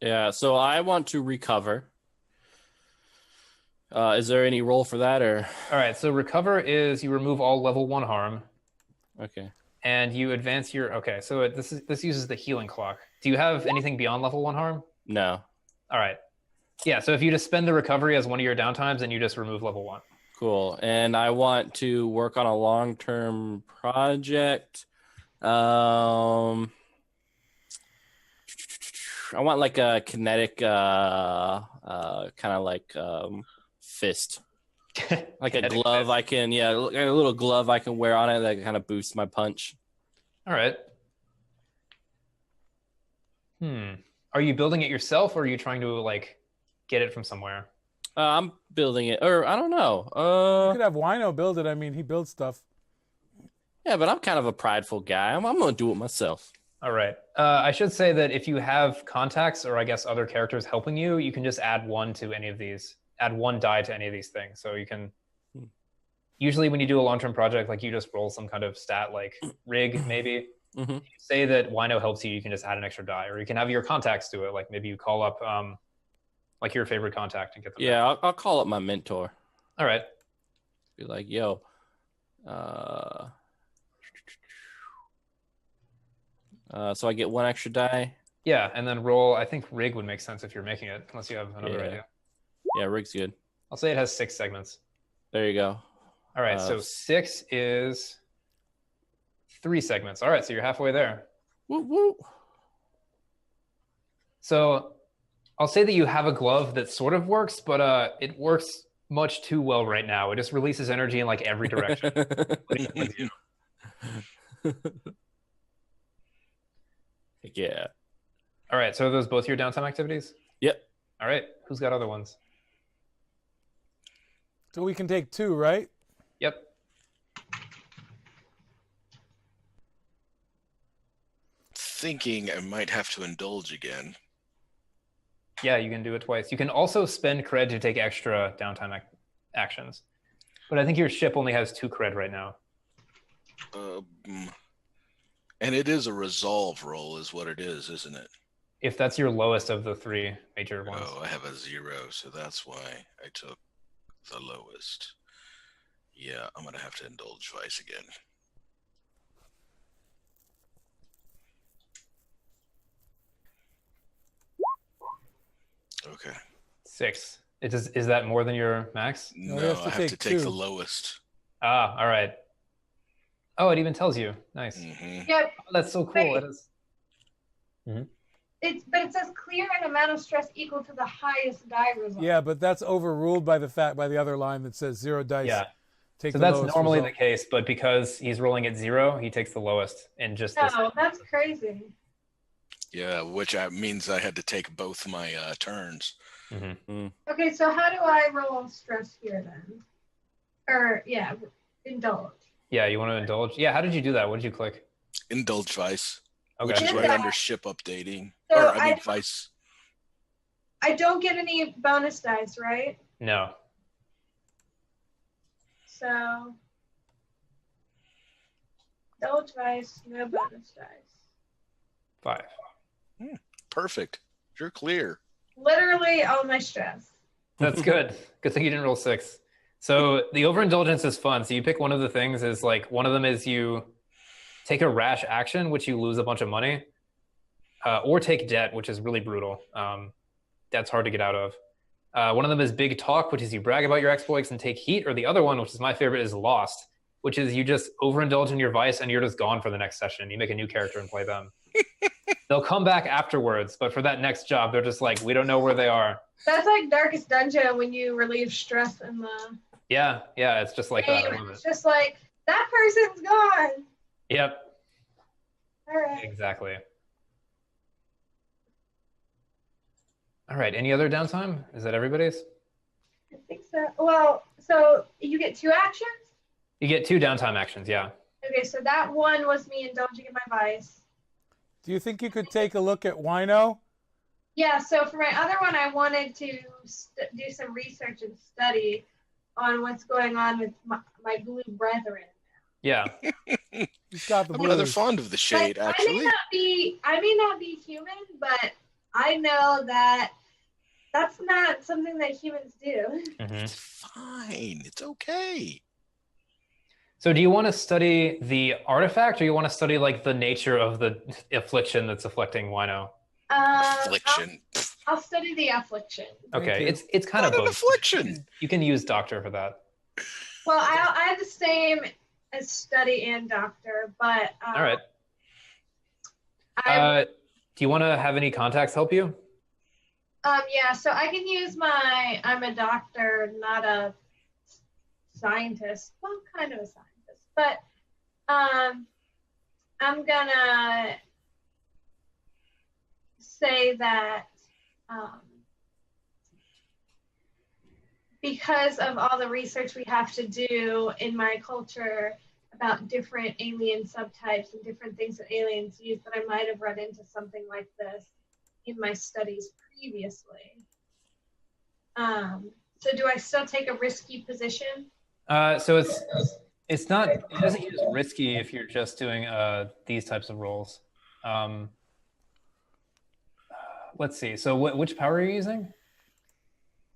Yeah, so I want to recover. Is there any roll for that, or? All right, so recover is you remove all level 1 harm. Okay. And you advance your... Okay, so this uses the healing clock. Do you have anything beyond level 1 harm? No. All right. Yeah, so if you just spend the recovery as one of your downtimes, then you just remove level 1. Cool. And I want to work on a long-term project. I want like a kinetic kind of like fist. Like a glove fist. I can, a little glove I can wear on it that kind of boosts my punch. All right. Are you building it yourself, or are you trying to like get it from somewhere? I'm building it, or I don't know. You could have Wino build it. I mean, he builds stuff. Yeah, but I'm kind of a prideful guy. I'm going to do it myself. All right. I should say that if you have contacts, or I guess other characters helping you, you can just add 1 to any of these. Add 1 die to any of these things. So you can... Usually when you do a long-term project, like you just roll some kind of stat, like rig, maybe. If you say that Wino helps you, you can just add an extra die. Or you can have your contacts do it. Like maybe you call up like your favorite contact and get them. Yeah, I'll call up my mentor. All right. Be like, yo, so I get 1 extra die. Yeah, and then roll. I think rig would make sense if you're making it, unless you have another idea. Yeah, rig's good. I'll say it has 6 segments. There you go. All right, so 6 is 3 segments. All right, so you're halfway there. Woo woo. So I'll say that you have a glove that sort of works, but it works much too well right now. It just releases energy in like every direction. Yeah. All right, so are those both your downtime activities? Yep. All right, who's got other ones? So we can take 2, right? Yep. Thinking I might have to indulge again. Yeah, you can do it twice. You can also spend cred to take extra downtime actions. But I think your ship only has 2 cred right now. And it is a resolve roll is what it is, isn't it? if that's your lowest of the three major ones. Oh, I have a 0, so that's why I took the lowest. Yeah, I'm gonna have to indulge vice again. Okay. 6. Is that more than your max? No, No, he has to I have take to take the 2. lowest. Ah, all right. Oh, it even tells you. Nice. Hmm Yep. Oh, that's so cool. Wait. It is. But it says clear an amount of stress equal to the highest die result. Yeah, but that's overruled by the other line that says 0 dice. Yeah. Take So the that's lowest normally result. the case, but because he's rolling at 0, he takes the lowest in just this. No, that's crazy. Yeah, which means I had to take both my turns. Okay, so how do I roll stress here then? Or yeah, indulge. Yeah, you want to indulge? Yeah, how did you do that? What did you click? Indulge vice, Okay. which is Did right that. under ship updating. So Or I mean vice. I don't get any bonus dice, right? No. So indulge vice, no bonus dice. 5. Perfect. You're clear. Literally all my stress. That's good. Good thing you didn't roll 6. So the overindulgence is fun. So you pick one of the things is like one of them is you take a rash action, which you lose a bunch of money, or take debt, which is really brutal. That's hard to get out of. One of them is big talk, which is you brag about your exploits and take heat, or the other one, which is my favorite, is lost, which is you just overindulge in your vice and you're just gone for the next session. You make a new character and play them. They'll come back afterwards, but for that next job, they're just like, we don't know where they are. That's like Darkest Dungeon when you relieve stress in the Yeah, it's just like that. I game. love It's it. just like that person's gone. Yep, All right. exactly. All right, any other downtime? Is that everybody's? I think so. Well, so you get 2 actions? You get 2 downtime actions, yeah. Okay, so that one was me indulging in my vice. Do you think you could take a look at Wino? Yeah, so for my other one, I wanted to do some research and study on what's going on with my blue brethren. Yeah. He's got the I'm rather blues. fond of the shade, Like, actually. I may not be human, but I know that that's not something that humans do. It's fine. It's okay. So do you want to study the artifact or you want to study like the nature of the affliction that's afflicting Wino? Affliction. I'll study the affliction. Okay, you. it's kind Not of an both. affliction. You can use doctor for that. Well, I have the same as study and doctor, but All right. I Do you want to have any contacts help you? yeah, so I can use I'm a doctor, not a scientist. Well, kind of a scientist, but I'm gonna say that because of all the research we have to do in my culture about different alien subtypes and different things that aliens use, that I might have run into something like this in my studies previously. So do I still take a risky position? So it's not, it doesn't use risky if you're just doing these types of roles. Let's see. So which power are you using?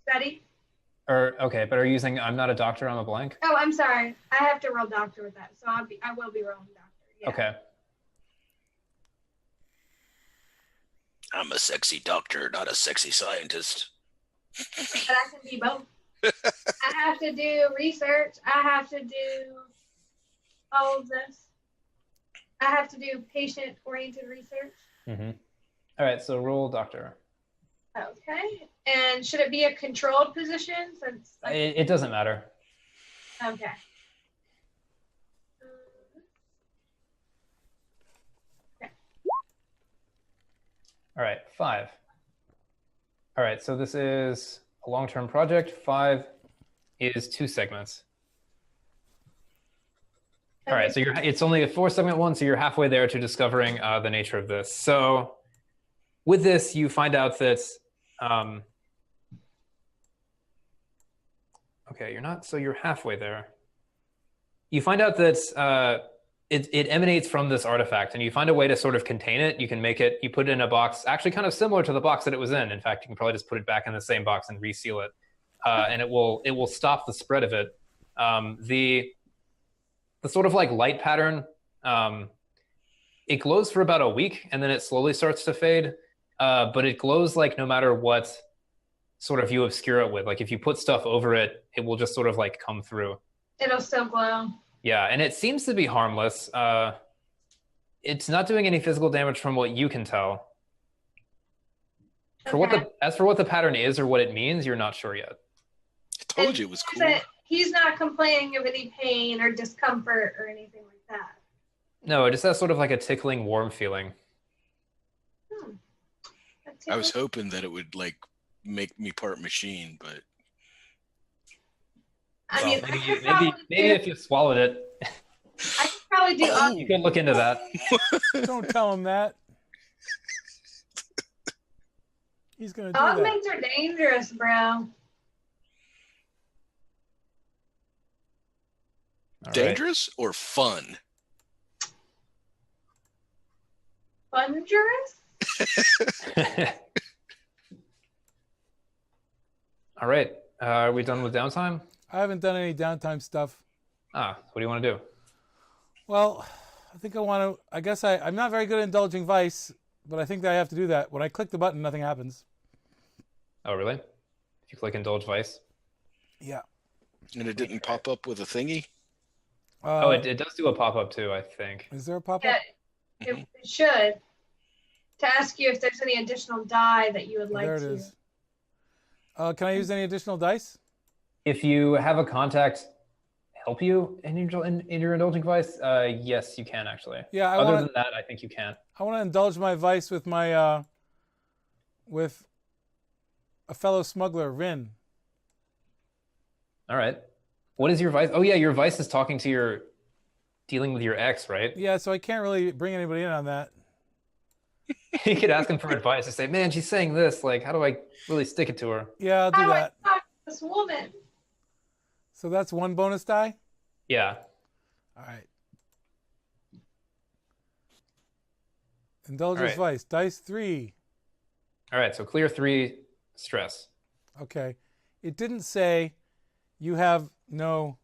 Study? Or okay, but are you using I'm not a doctor, I'm a blank? Oh, I'm sorry. I have to roll doctor with that, so I will be rolling doctor. Yeah. Okay. I'm a sexy doctor, not a sexy scientist. But I can be both. I have to do research. I have to do all of this. I have to do patient-oriented research. Mm-hmm. All right, so roll doctor. Okay. And should it be a controlled position? Since It doesn't matter. okay. All right, 5. All right, so this is a long-term project. 5 is 2 segments. All right, so it's only a 4-segment one, so you're halfway there to discovering the nature of this. So with this, you find out that, okay, you're not, so you're halfway there. You find out that it emanates from this artifact, and you find a way to sort of contain it. You can make it, you put it in a box, actually kind of similar to the box that it was in. In fact, you can probably just put it back in the same box and reseal it, and it will stop the spread of it. The sort of like light pattern, it glows for about a week, and then it slowly starts to fade. But it glows like no matter what sort of you obscure it with. Like if you put stuff over it, it will just sort of like come through. It'll still glow. Yeah, and it seems to be harmless. It's not doing any physical damage from what you can tell. As for what the pattern is or what it means, you're not sure yet. I told you it was cool. He's not complaining of any pain or discomfort or anything like that. No, it just has sort of like a tickling, warm feeling. I was hoping that it would like make me part machine, but I mean, maybe if you swallowed it, I could probably do. You could look into that. Don't tell him that. He's gonna do that. Augments are dangerous, bro. Dangerous or fun? Fungerous? All right. Are we done with downtime? I haven't done any downtime stuff. What do you want to do? Well, I think I guess I'm not very good at indulging vice, but I think that I have to do that. When I click the button, nothing happens. Oh, really? If you click indulge vice? Yeah. And it didn't pop up with a thingy? It does do a pop-up too, I think. Is there a pop-up? Yeah, it should. To ask you if there's any additional die that you would like to. There it is. Can I use any additional dice? If you have a contact help you in your indulging vice, yes, you can actually. Yeah. Other than that, I think you can. I want to indulge my vice with my with a fellow smuggler, Rin. All right. What is your vice? Oh yeah, your vice is talking to dealing with your ex, right? Yeah, so I can't really bring anybody in on that. You could ask him for advice and say, "Man, she's saying this. Like, how do I really stick it to her?" Yeah, I'll do that. I talk to this woman? So that's one bonus die? Yeah. All right. Indulger's vice. Dice 3. All right, so clear 3 stress. Okay. It didn't say you have no...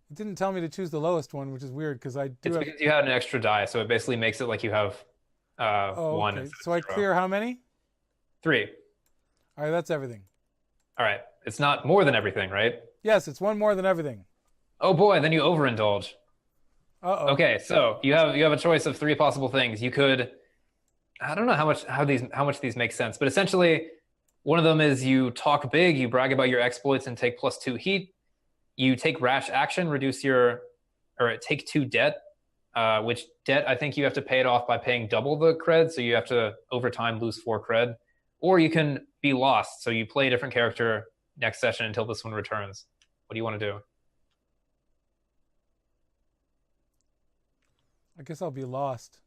It didn't tell me to choose the lowest one, which is weird because I do Because you had an extra die, so it basically makes it like you have one. Okay. So I clear how many? 3. All right, that's everything. All right. It's not more than everything, right? Yes, it's one more than everything. Oh boy, then you overindulge. Uh-oh. Okay, so you have a choice of 3 possible things. You could, I don't know how much these make sense, but essentially one of them is you talk big, you brag about your exploits and take +2 heat. You take rash action, take 2 debt, which debt I think you have to pay it off by paying double the cred, so you have to over time lose 4 cred. Or you can be lost, so you play a different character next session until this one returns. What do you want to do? I guess I'll be lost.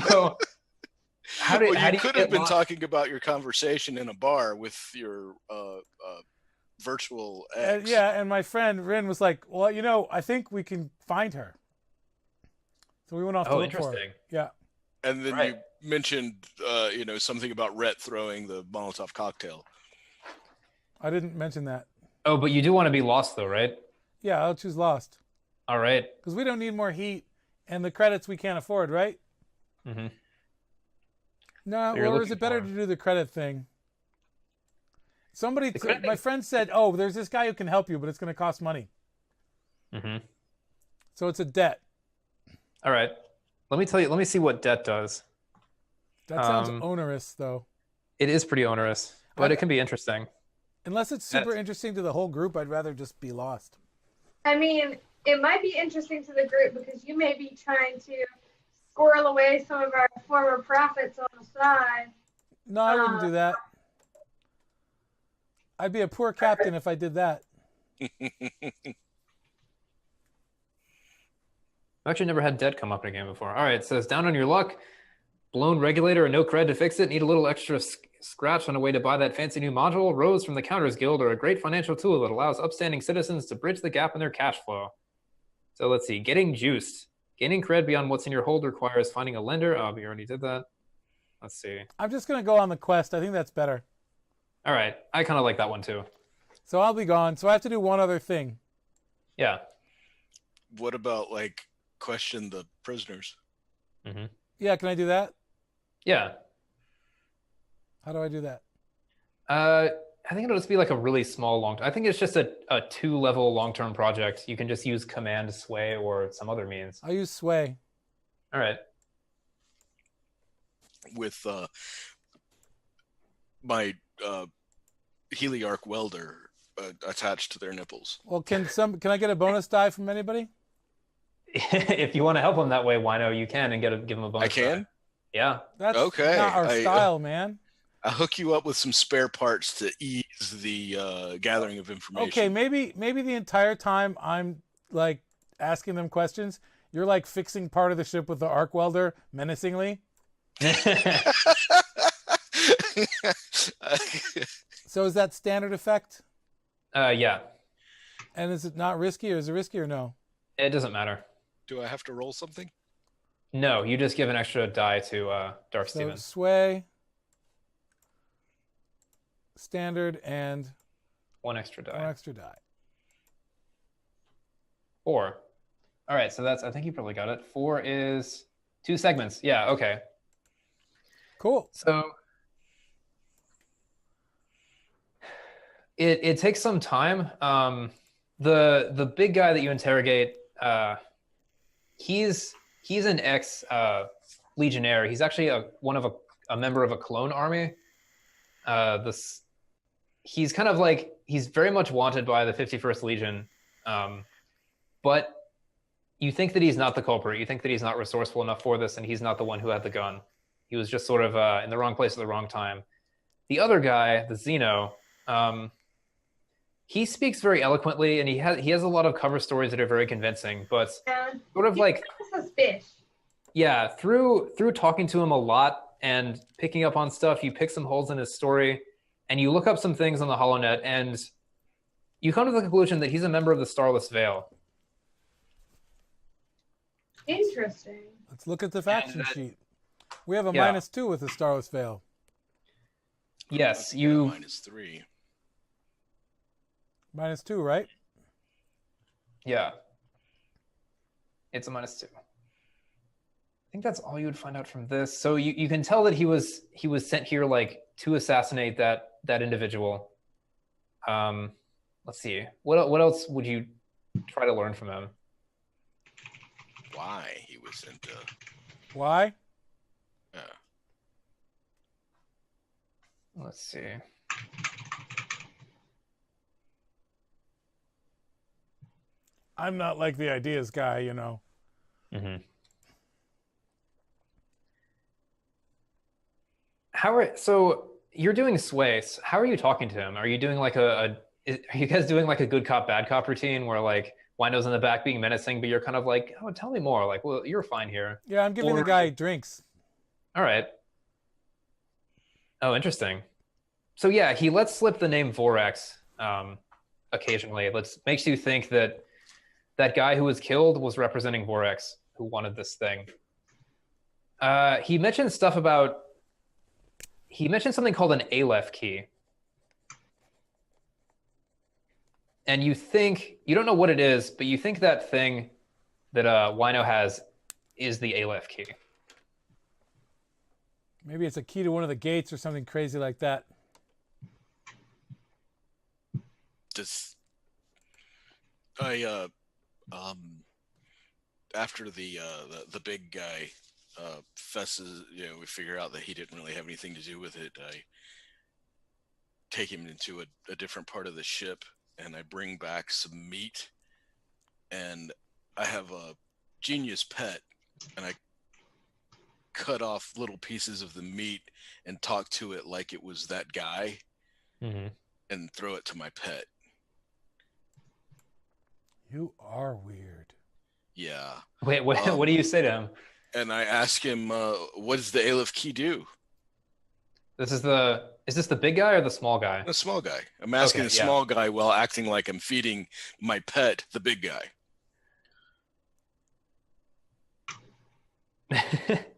So, you could have been talking about your conversation in a bar with your virtual ex. And my friend Rin was like, well, I think we can find her. So we went off to look for her. Interesting. Yeah. And then you mentioned, something about Rhett throwing the Molotov cocktail. I didn't mention that. Oh, but you do want to be lost though, right? Yeah, I'll choose lost. All right. Because we don't need more heat and the credits we can't afford, right? Mm-hmm. No, or is it better to do the credit thing? My friend said, oh, there's this guy who can help you, but it's going to cost money. Mm-hmm. So it's a debt. All right. Let me see what debt does. That sounds onerous, though. It is pretty onerous, but it can be interesting. Unless it's super interesting to the whole group, I'd rather just be lost. I mean, it might be interesting to the group because you may be trying to squirrel away some of our former profits on the side. No, I wouldn't do that. I'd be a poor captain if I did that. I've actually never had debt come up in a game before. All right, it says down on your luck, blown regulator and no cred to fix it. Need a little extra scratch on a way to buy that fancy new module. Rows from the Counters Guild are a great financial tool that allows upstanding citizens to bridge the gap in their cash flow. So let's see. Getting juiced. Gaining cred beyond what's in your hold requires finding a lender. Oh, we already did that. Let's see. I'm just gonna go on the quest. I think that's better. All right. I kind of like that one too. So I'll be gone. So I have to do one other thing. Yeah. What about like question the prisoners? Mm-hmm. Yeah, can I do that? Yeah. How do I do that? I think it'll just be like a really small I think it's just a 2-level long-term project. You can just use command sway or some other means. I'll use sway. All right. With my heliarch welder attached to their nipples. Well, can I get a bonus die from anybody? If you want to help him that way, Wino, you can and give him a bonus. I can? Die. Yeah. That's Okay. not our style, man. I'll hook you up with some spare parts to ease the gathering of information. Okay, maybe the entire time I'm like asking them questions, you're like fixing part of the ship with the arc welder menacingly. So is that standard effect? Yeah. And is it not risky, or is it risky or no? It doesn't matter. Do I have to roll something? No, you just give an extra die to Darth So Steven. sway, standard, and One extra die. one extra die. 4. All right, so I think you probably got it. 4 is 2 segments. Yeah, okay. Cool. So it takes some time. The big guy that you interrogate, he's an ex legionnaire. He's actually a member of a clone army. He's kind of like, he's very much wanted by the 51st Legion, but you think that he's not the culprit. You think that he's not resourceful enough for this, and he's not the one who had the gun. He was just sort of in the wrong place at the wrong time. The other guy, the Xeno, he speaks very eloquently, and he has a lot of cover stories that are very convincing, but sort of like, yeah, through talking to him a lot and picking up on stuff, you pick some holes in his story, and you look up some things on the HoloNet, and you come to the conclusion that he's a member of the Starless Veil. Interesting. Let's look at the faction sheet. We have a Yeah. -2 with the Starless Veil. Yes, -3. -2, right? Yeah. It's a -2. I think that's all you would find out from this. So you can tell that he was sent here like to assassinate that individual. Let's see. What else would you try to learn from him? Why he was sent to... Why? Yeah. Let's see. I'm not like the ideas guy, you know. Mm-hmm. So you're doing sways. How are you talking to him? Are you doing like are you guys doing like a good cop, bad cop routine where like Wino's in the back being menacing, but you're kind of like, oh, tell me more. Like, well, you're fine here. Yeah, I'm giving the guy drinks. All right. Oh, interesting. So yeah, he lets slip the name Vorax occasionally. Makes you think that guy who was killed was representing Vorax, who wanted this thing. He mentioned something called an Aleph key. And you don't know what it is, but you think that thing that Wino has is the Aleph key. Maybe it's a key to one of the gates or something crazy like that. After the big guy fesses, we figure out that he didn't really have anything to do with it. I take him into a different part of the ship, and I bring back some meat, and I have a genius pet, and I cut off little pieces of the meat and talk to it like it was that guy, Mm-hmm. and throw it to my pet. You are weird. Yeah. Wait, what do you say to him? And I ask him, what does the Aleph key do? Is this the big guy or the small guy? The small guy. I'm asking the small guy while acting like I'm feeding my pet, the big guy.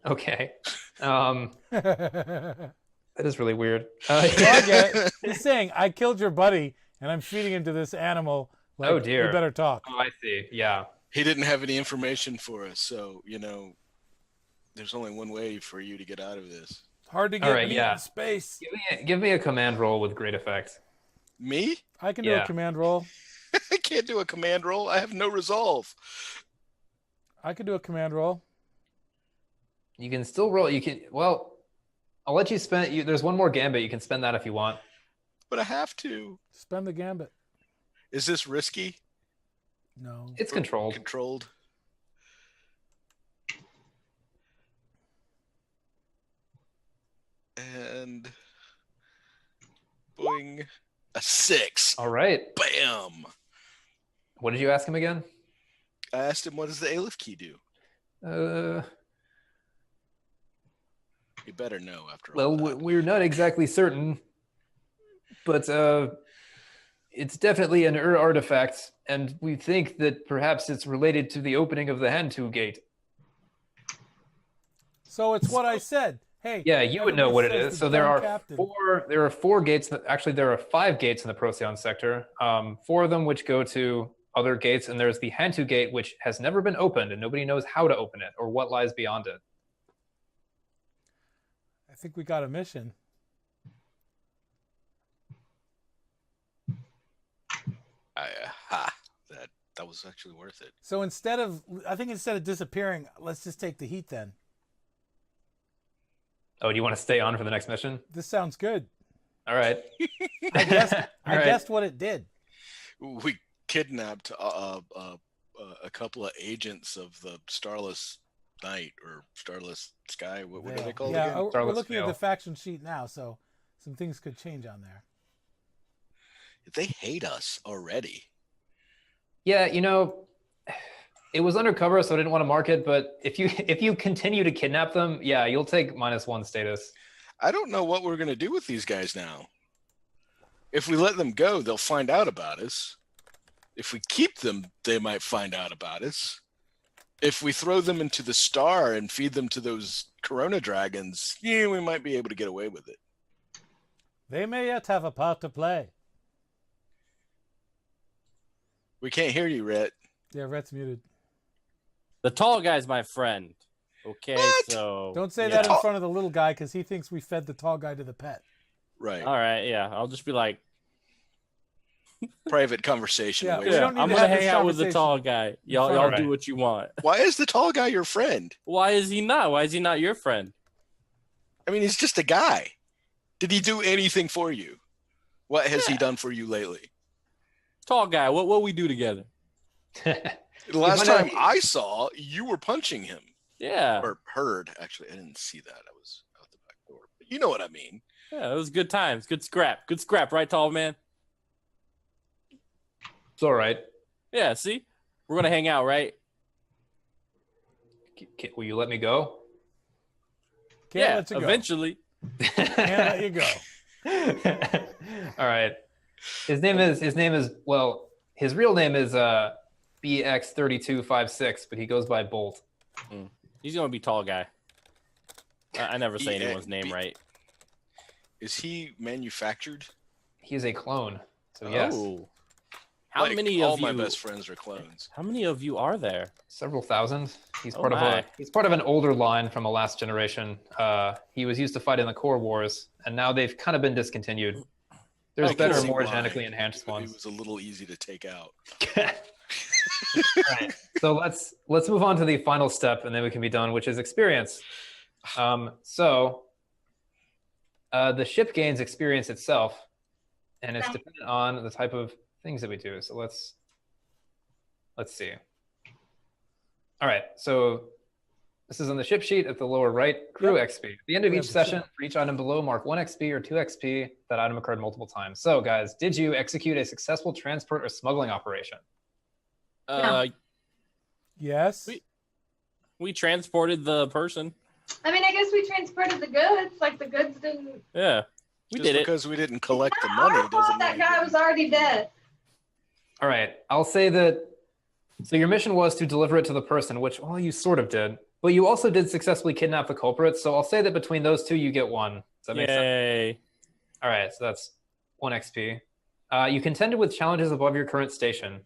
Okay. That is really weird. Well, I get it. He's saying, I killed your buddy, and I'm feeding him to this animal. Like, Oh, dear. We better talk. Oh, I see. Yeah. He didn't have any information for us, so there's only one way for you to get out of this. Hard to All get right, meat yeah. in space. Give me a command roll with great effect. Me? I can do Yeah. a command roll. I can't do a command roll. I have no resolve. I can do a command roll. You can still roll. Well, I'll let you spend. There's one more gambit. You can spend that if you want. But I have to. Spend the gambit. Is this risky? No. It's controlled. Controlled. And boing. A 6. All right. Bam. What did you ask him again? I asked him, what does the Aleph key do? You better know after all Well, that. we're not exactly certain, but it's definitely an artifact, and we think that perhaps it's related to the opening of the Hantu gate. So it's what I said. Hey. Yeah, you would know what it everybody is. says So the there dumb are captain. four gates. Actually, there are 5 gates in the Procyon sector. 4 of them which go to other gates, and there's the Hantu gate, which has never been opened, and nobody knows how to open it or what lies beyond it. I think we got a mission. That was actually worth it. So I think instead of disappearing, let's just take the heat then. Oh, do you want to stay on for the next mission? This sounds good. All right. I All right. guessed what it did. We kidnapped a couple of agents of the Starless Night or Starless Sky. What are they called Yeah, again? we're Starless looking at Veil. the faction sheet now, so some things could change on there. They hate us already. Yeah, it was undercover, so I didn't want to mark it. But if you continue to kidnap them, yeah, you'll take -1 status. I don't know what we're going to do with these guys now. If we let them go, they'll find out about us. If we keep them, they might find out about us. If we throw them into the star and feed them to those Corona dragons, yeah, we might be able to get away with it. They may yet have a part to play. We can't hear you, Rhett. Yeah, Rhett's muted. The tall guy's my friend. Okay, What? so Don't say yeah. that in front of the little guy because he thinks we fed the tall guy to the pet. Right. All right, yeah. I'll just be like, Private conversation. Yeah, Wait. we don't need I'm to gonna have this hang out with the conversation tall guy. Y'all front of do me. what you want. Why is the tall guy your friend? Why is he not? Why is he not your friend? I mean, he's just a guy. Did he do anything for you? What has he done for you lately? Tall guy, what we do together? The last time I saw, you were punching him. Yeah. Or heard, actually. I didn't see that. I was out the back door. But you know what I mean. Yeah, it was good times. Good scrap. Good scrap, right, tall man? It's all right. Yeah, see? We're gonna hang out, right? Will you let me go? Can't yeah, let you go. eventually. Can't let you go. All right. His real name is BX3256, but he goes by Bolt. He's gonna be tall guy. I never say Yeah, anyone's name right. Is he manufactured? He is a clone. So yes, Oh. How Like, many all of my you? best friends are clones. How many of you are there? several thousand. He's Oh part my. he's part of an older line from a last generation. He was used to fight in the core wars, and now they've kind of been discontinued. There's I can better, see more why. genetically enhanced He ones. was a little easy to take out. Right. So let's move on to the final step, and then we can be done, which is experience. The ship gains experience itself, and it's dependent on the type of things that we do. So let's see. All right. So this is on the ship sheet at the lower right. Crew Yep. XP. At the end of We each have the session, ship. for each item below, mark 1 XP or 2 XP. That item occurred multiple times. So, guys, did you execute a successful transport or smuggling operation? Yes. We transported the person. I mean, I guess we transported the goods. Like, the goods didn't. Yeah, we Just did it. because we didn't collect the Not money our fault doesn't that mean guy was already dead. All right. I'll say that. So your mission was to deliver it to the person, which, well, you sort of did. But you also did successfully kidnap the culprits, so I'll say that between those two, you get 1. Does that make sense? Yay. All right, so that's 1 XP. You contended with challenges above your current station.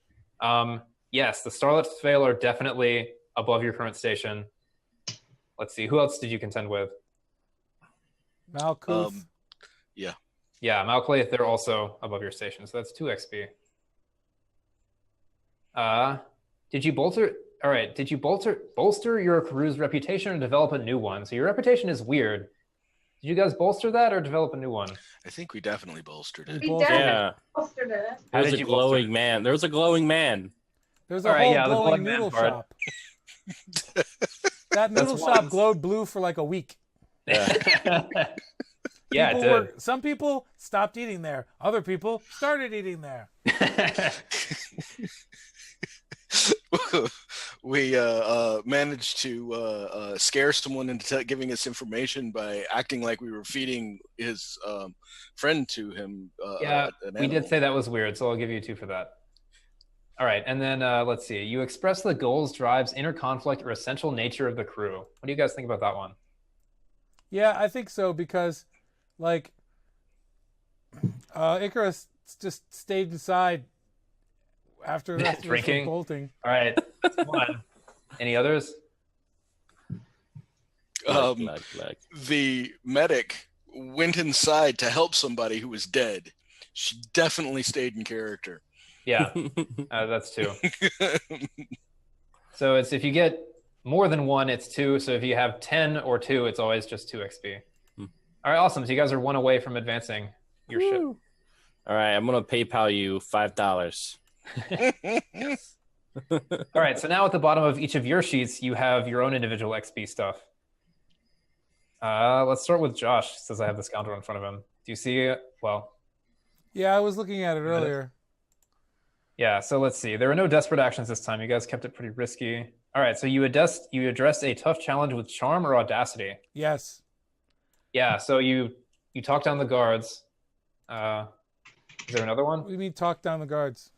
Yes, the Starlet's Veil are definitely above your current station. Let's see, who else did you contend with? Malkuth. Yeah. Yeah, Malclaith, they're also above your station, so that's 2 XP. Did you bolster? All right, did you bolster your crew's reputation or develop a new one? So your reputation is weird. Did you guys bolster that or develop a new one? I think we definitely bolstered it. We We both- definitely Yeah. bolstered it. How There's did a you bolster glowing it? man. There's a glowing man. There's a All right, whole yeah, the glowing glowing man noodle part. shop. That noodle shop once. glowed blue for like a week. Yeah. Yeah, it did. Some people stopped eating there. Other people started eating there. We managed to scare someone into giving us information by acting like we were feeding his friend to him. Yeah, an we did animal. say that was weird, so I'll give you 2 for that. All right, and then let's see. You express the goals, drives, inner conflict, or essential nature of the crew. What do you guys think about that one? Yeah, I think so because, like, Icarus just stayed inside after the rest of us were Drinking? bolting. All right, that's 1. Any others? Like. The medic went inside to help somebody who was dead. She definitely stayed in character. Yeah, that's 2. So it's if you get more than 1, it's 2. So if you have 10 or 2, it's always just 2 XP. All right, awesome. So you guys are 1 away from advancing your ship. All right, I'm gonna PayPal you $5. All right, so now at the bottom of each of your sheets, you have your own individual XP stuff. Let's start with Josh, since I have this counter in front of him. Do you see it? Well, Yeah, I was looking at it earlier. yeah, so let's see. There are no desperate actions this time. You guys kept it pretty risky. All right, so you addressed a tough challenge with charm or audacity. Yes. Yeah, so you talked down the guards. Is there another one? What do you mean talk down the guards?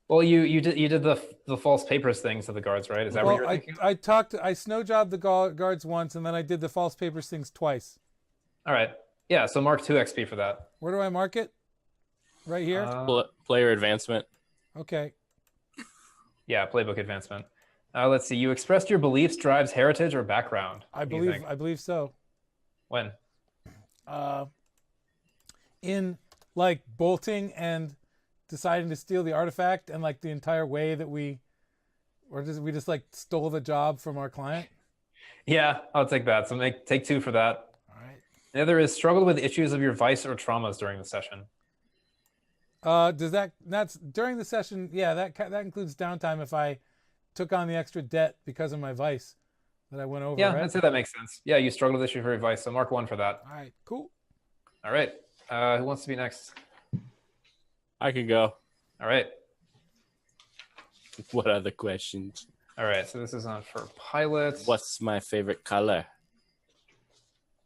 Well, you did the false papers things to the guards, right? Is that what you're thinking? I snow jobbed the guards once, and then I did the false papers things twice. All right. Yeah, so mark 2 XP for that. Where do I mark it? Right here? Player advancement. Okay. Yeah, playbook advancement. Let's see. You expressed your beliefs, drives, heritage, or background. I What do you think? believe so. When? In like bolting and deciding to steal the artifact and like the entire way that we just like stole the job from our client. Yeah, I'll take that. So take 2 for that. All right. The other is struggled with issues of your vice or traumas during the session. That's during the session? Yeah, that includes downtime if I took on the extra debt because of my vice that I went over. Yeah, right? I'd say that makes sense. Yeah, you struggled with issues of your vice, so mark 1 for that. All right, cool. All right. Who wants to be next? I could go. All right. What other questions? All right. So this is on for pilots. What's my favorite color?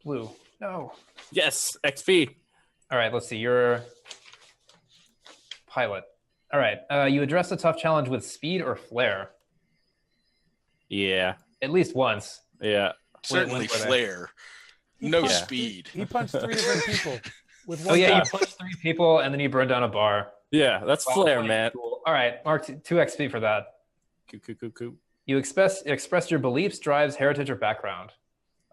Blue? No. Yes, XP. All right. Let's see. You're pilot. All right. You address a tough challenge with speed or flair. Yeah. At least once. Yeah. Certainly when were they? flare. No punched- speed. He punched 3 different people with one Oh yeah, guy. you punched 3 people and then you burned down a bar. Yeah, that's Wow, flair, funny. man. Cool. All right. Mark 2 XP for that. Cool. You express your beliefs, drives, heritage, or background.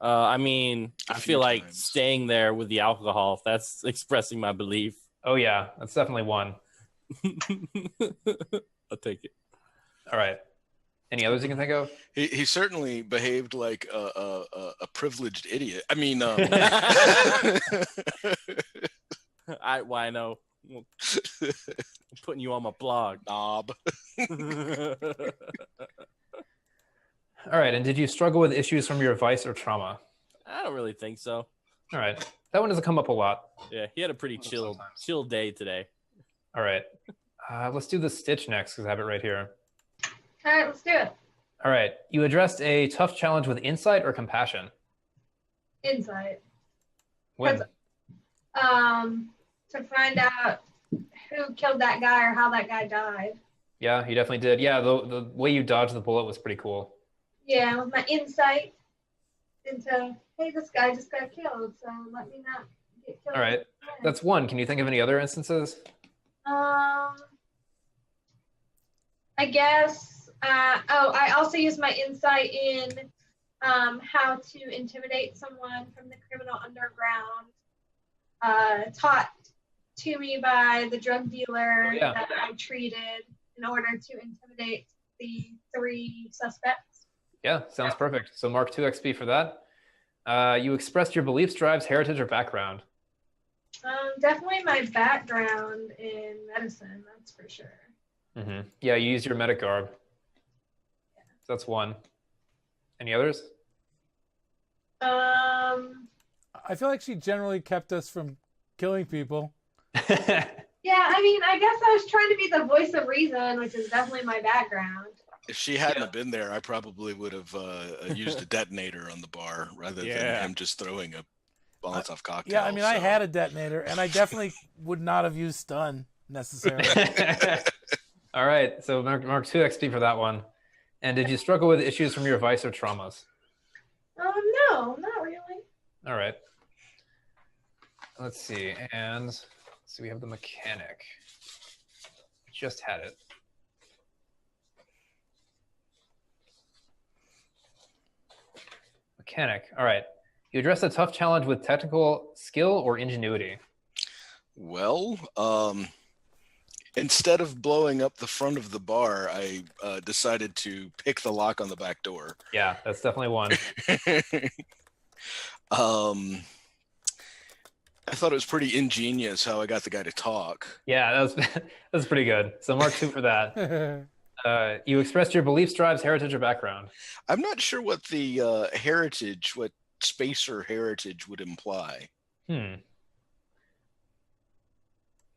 I mean, A I few feel like times. staying there with the alcohol, that's expressing my belief. Oh yeah, that's definitely 1. I'll take it. All right. Any others you can think of? He certainly behaved like a privileged idiot. I mean, I know. I'm putting you on my blog. knob. All right. And did you struggle with issues from your vice or trauma? I don't really think so. All right. That one doesn't come up a lot. Yeah, he had a pretty chill day today. All right. Let's do the stitch next because I have it right here. All right, let's do it. All right. You addressed a tough challenge with insight or compassion. Insight. When? To find out who killed that guy or how that guy died. Yeah, you definitely did. Yeah, the way you dodged the bullet was pretty cool. Yeah, with my insight. into, hey, this guy just got killed, so let me not get killed. All right. That's one. Can you think of any other instances? I guess. I also use my insight in how to intimidate someone from the criminal underground, taught to me by the drug dealer that I treated in order to intimidate the 3 suspects. Yeah, sounds perfect. So mark 2 XP for that. You expressed your beliefs, drives, heritage, or background. Definitely my background in medicine, that's for sure. Mm-hmm. Yeah, you use your medic garb. Yeah. So that's 1. Any others? I feel like she generally kept us from killing people. Yeah, I mean, I guess I was trying to be the voice of reason, which is definitely my background. If she hadn't been there, I probably would have used a detonator on the bar rather than him just throwing a Molotov cocktail. Yeah, I mean, I had a detonator, and I definitely would not have used stun necessarily. All right, so mark 2 XP for that one. And did you struggle with issues from your vice or traumas? No, not really. All right. Let's see, and so we have the mechanic. Just had it. Mechanic. All right. You address a tough challenge with technical skill or ingenuity. Well, instead of blowing up the front of the bar, I decided to pick the lock on the back door. Yeah, that's definitely one. I thought it was pretty ingenious how I got the guy to talk. Yeah, that was pretty good. So mark 2 for that. You expressed your beliefs, drives, heritage, or background. I'm not sure what the heritage, what spacer heritage would imply. Well,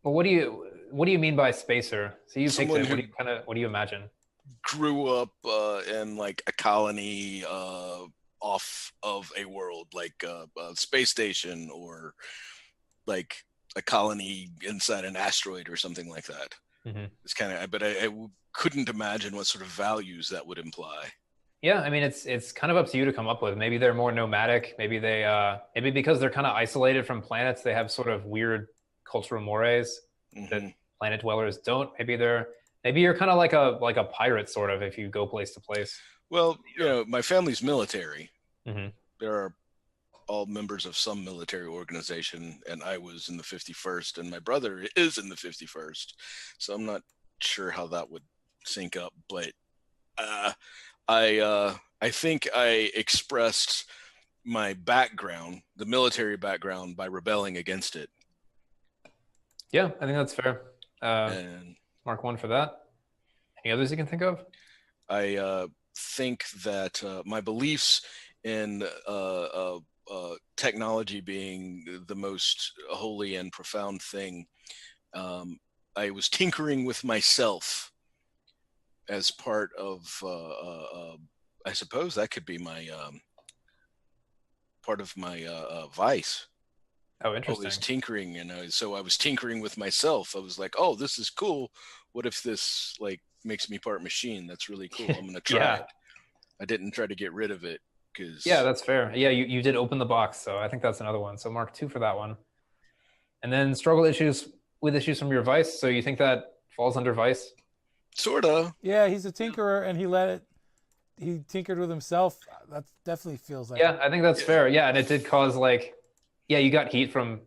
what do you mean by spacer? So you picked it. What do you imagine? Grew up in like a colony off of a world, like a space station, or like a colony inside an asteroid or something like that. Mm-hmm. It's kind of, but I couldn't imagine what sort of values that would imply. Yeah, I mean, it's kind of up to you to come up with. Maybe they're more nomadic. Maybe maybe because they're kind of isolated from planets, they have sort of weird cultural mores that planet dwellers don't. Maybe you're kind of like a pirate, sort of, if you go place to place. Well, my family's military. Mm-hmm. There are all members of some military organization, and I was in the 51st, and my brother is in the 51st. So I'm not sure how that would sync up, but I think I expressed my background, the military background, by rebelling against it. Yeah, I think that's fair. And mark 1 for that. Any others you can think of? I think that my beliefs in technology being the most holy and profound thing, I was tinkering with myself as part of I suppose that could be my part of my vice. Oh, interesting. Always tinkering, and so I was tinkering with myself. I was like, oh, this is cool. What if this like makes me part machine? That's really cool. I'm gonna try it. I didn't try to get rid of it because that's fair. Yeah, you did open the box, so I think that's another one. So mark 2 for that one. And then struggle issues from your vice. So you think that falls under vice? Sorta. Yeah, he's a tinkerer, and he tinkered with himself. That definitely feels like. Yeah, I think that's fair. Yeah, and it did cause you got heat from.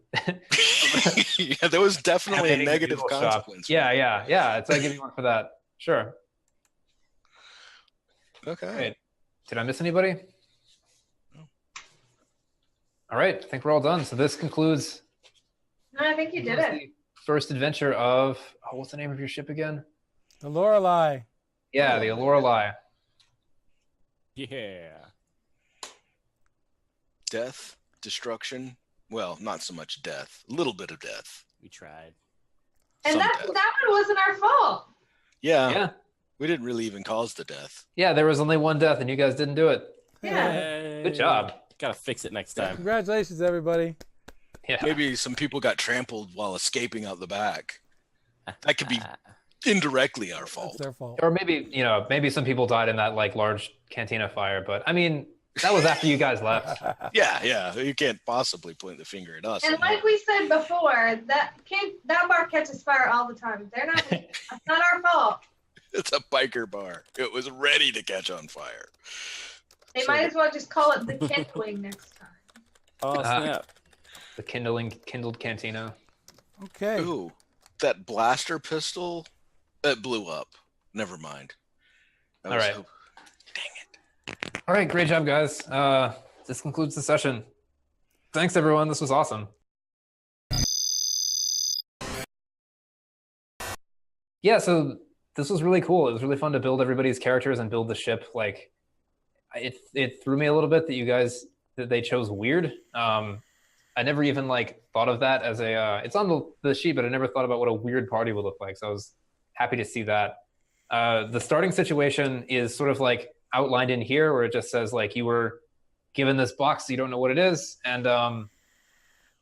Yeah, there was definitely a negative consequence. Yeah. It's like giving one for that. Sure. Okay. Right. Did I miss anybody? No. All right, I think we're all done. So this concludes. No, I think you did it. The first adventure of what's the name of your ship again? The Lorelei. Yeah, the Lorelei. Yeah. Death, destruction. Well, not so much death. A little bit of death. We tried. And that one wasn't our fault. Yeah. We didn't really even cause the death. Yeah, there was only one death, and you guys didn't do it. Yeah. Good job. Gotta fix it next time. Congratulations, everybody. Yeah. Maybe some people got trampled while escaping out the back. That could be indirectly our fault. That's their fault. Or maybe some people died in that large cantina fire. But I mean, That was after you guys left. Yeah. You can't possibly point the finger at us. And like we said before, that bar catches fire all the time. That's not our fault. It's a biker bar. It was ready to catch on fire. They might as well just call it the kindling next time. Oh snap! The kindled cantina. Okay. Ooh, that blaster pistol that blew up. Never mind. All right. Dang it. All right, great job, guys. This concludes the session. Thanks, everyone. This was awesome. Yeah, so this was really cool. It was really fun to build everybody's characters and build the ship. Like, it threw me a little bit that they chose weird. I never even thought of that as it's on the sheet, but I never thought about what a weird party would look like. So I was happy to see that. The starting situation is sort of outlined in here, where it just says you were given this box, you don't know what it is, and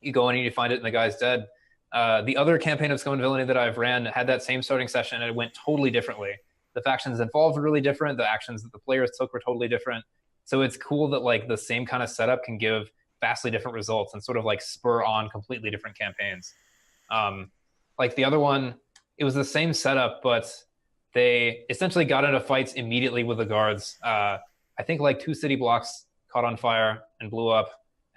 you go in and you find it and the guy's dead. The other campaign of Scum Villainy that I've ran had that same starting session, and it went totally differently. The factions involved were really different. The actions that the players took were totally different. So it's cool that the same kind of setup can give vastly different results and sort of spur on completely different campaigns. The other one, it was the same setup, but they essentially got into fights immediately with the guards. I think 2 city blocks caught on fire and blew up,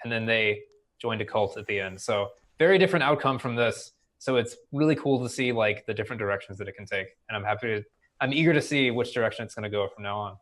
and then they joined a cult at the end. So very different outcome from this. So it's really cool to see the different directions that it can take. And I'm eager to see which direction it's going to go from now on.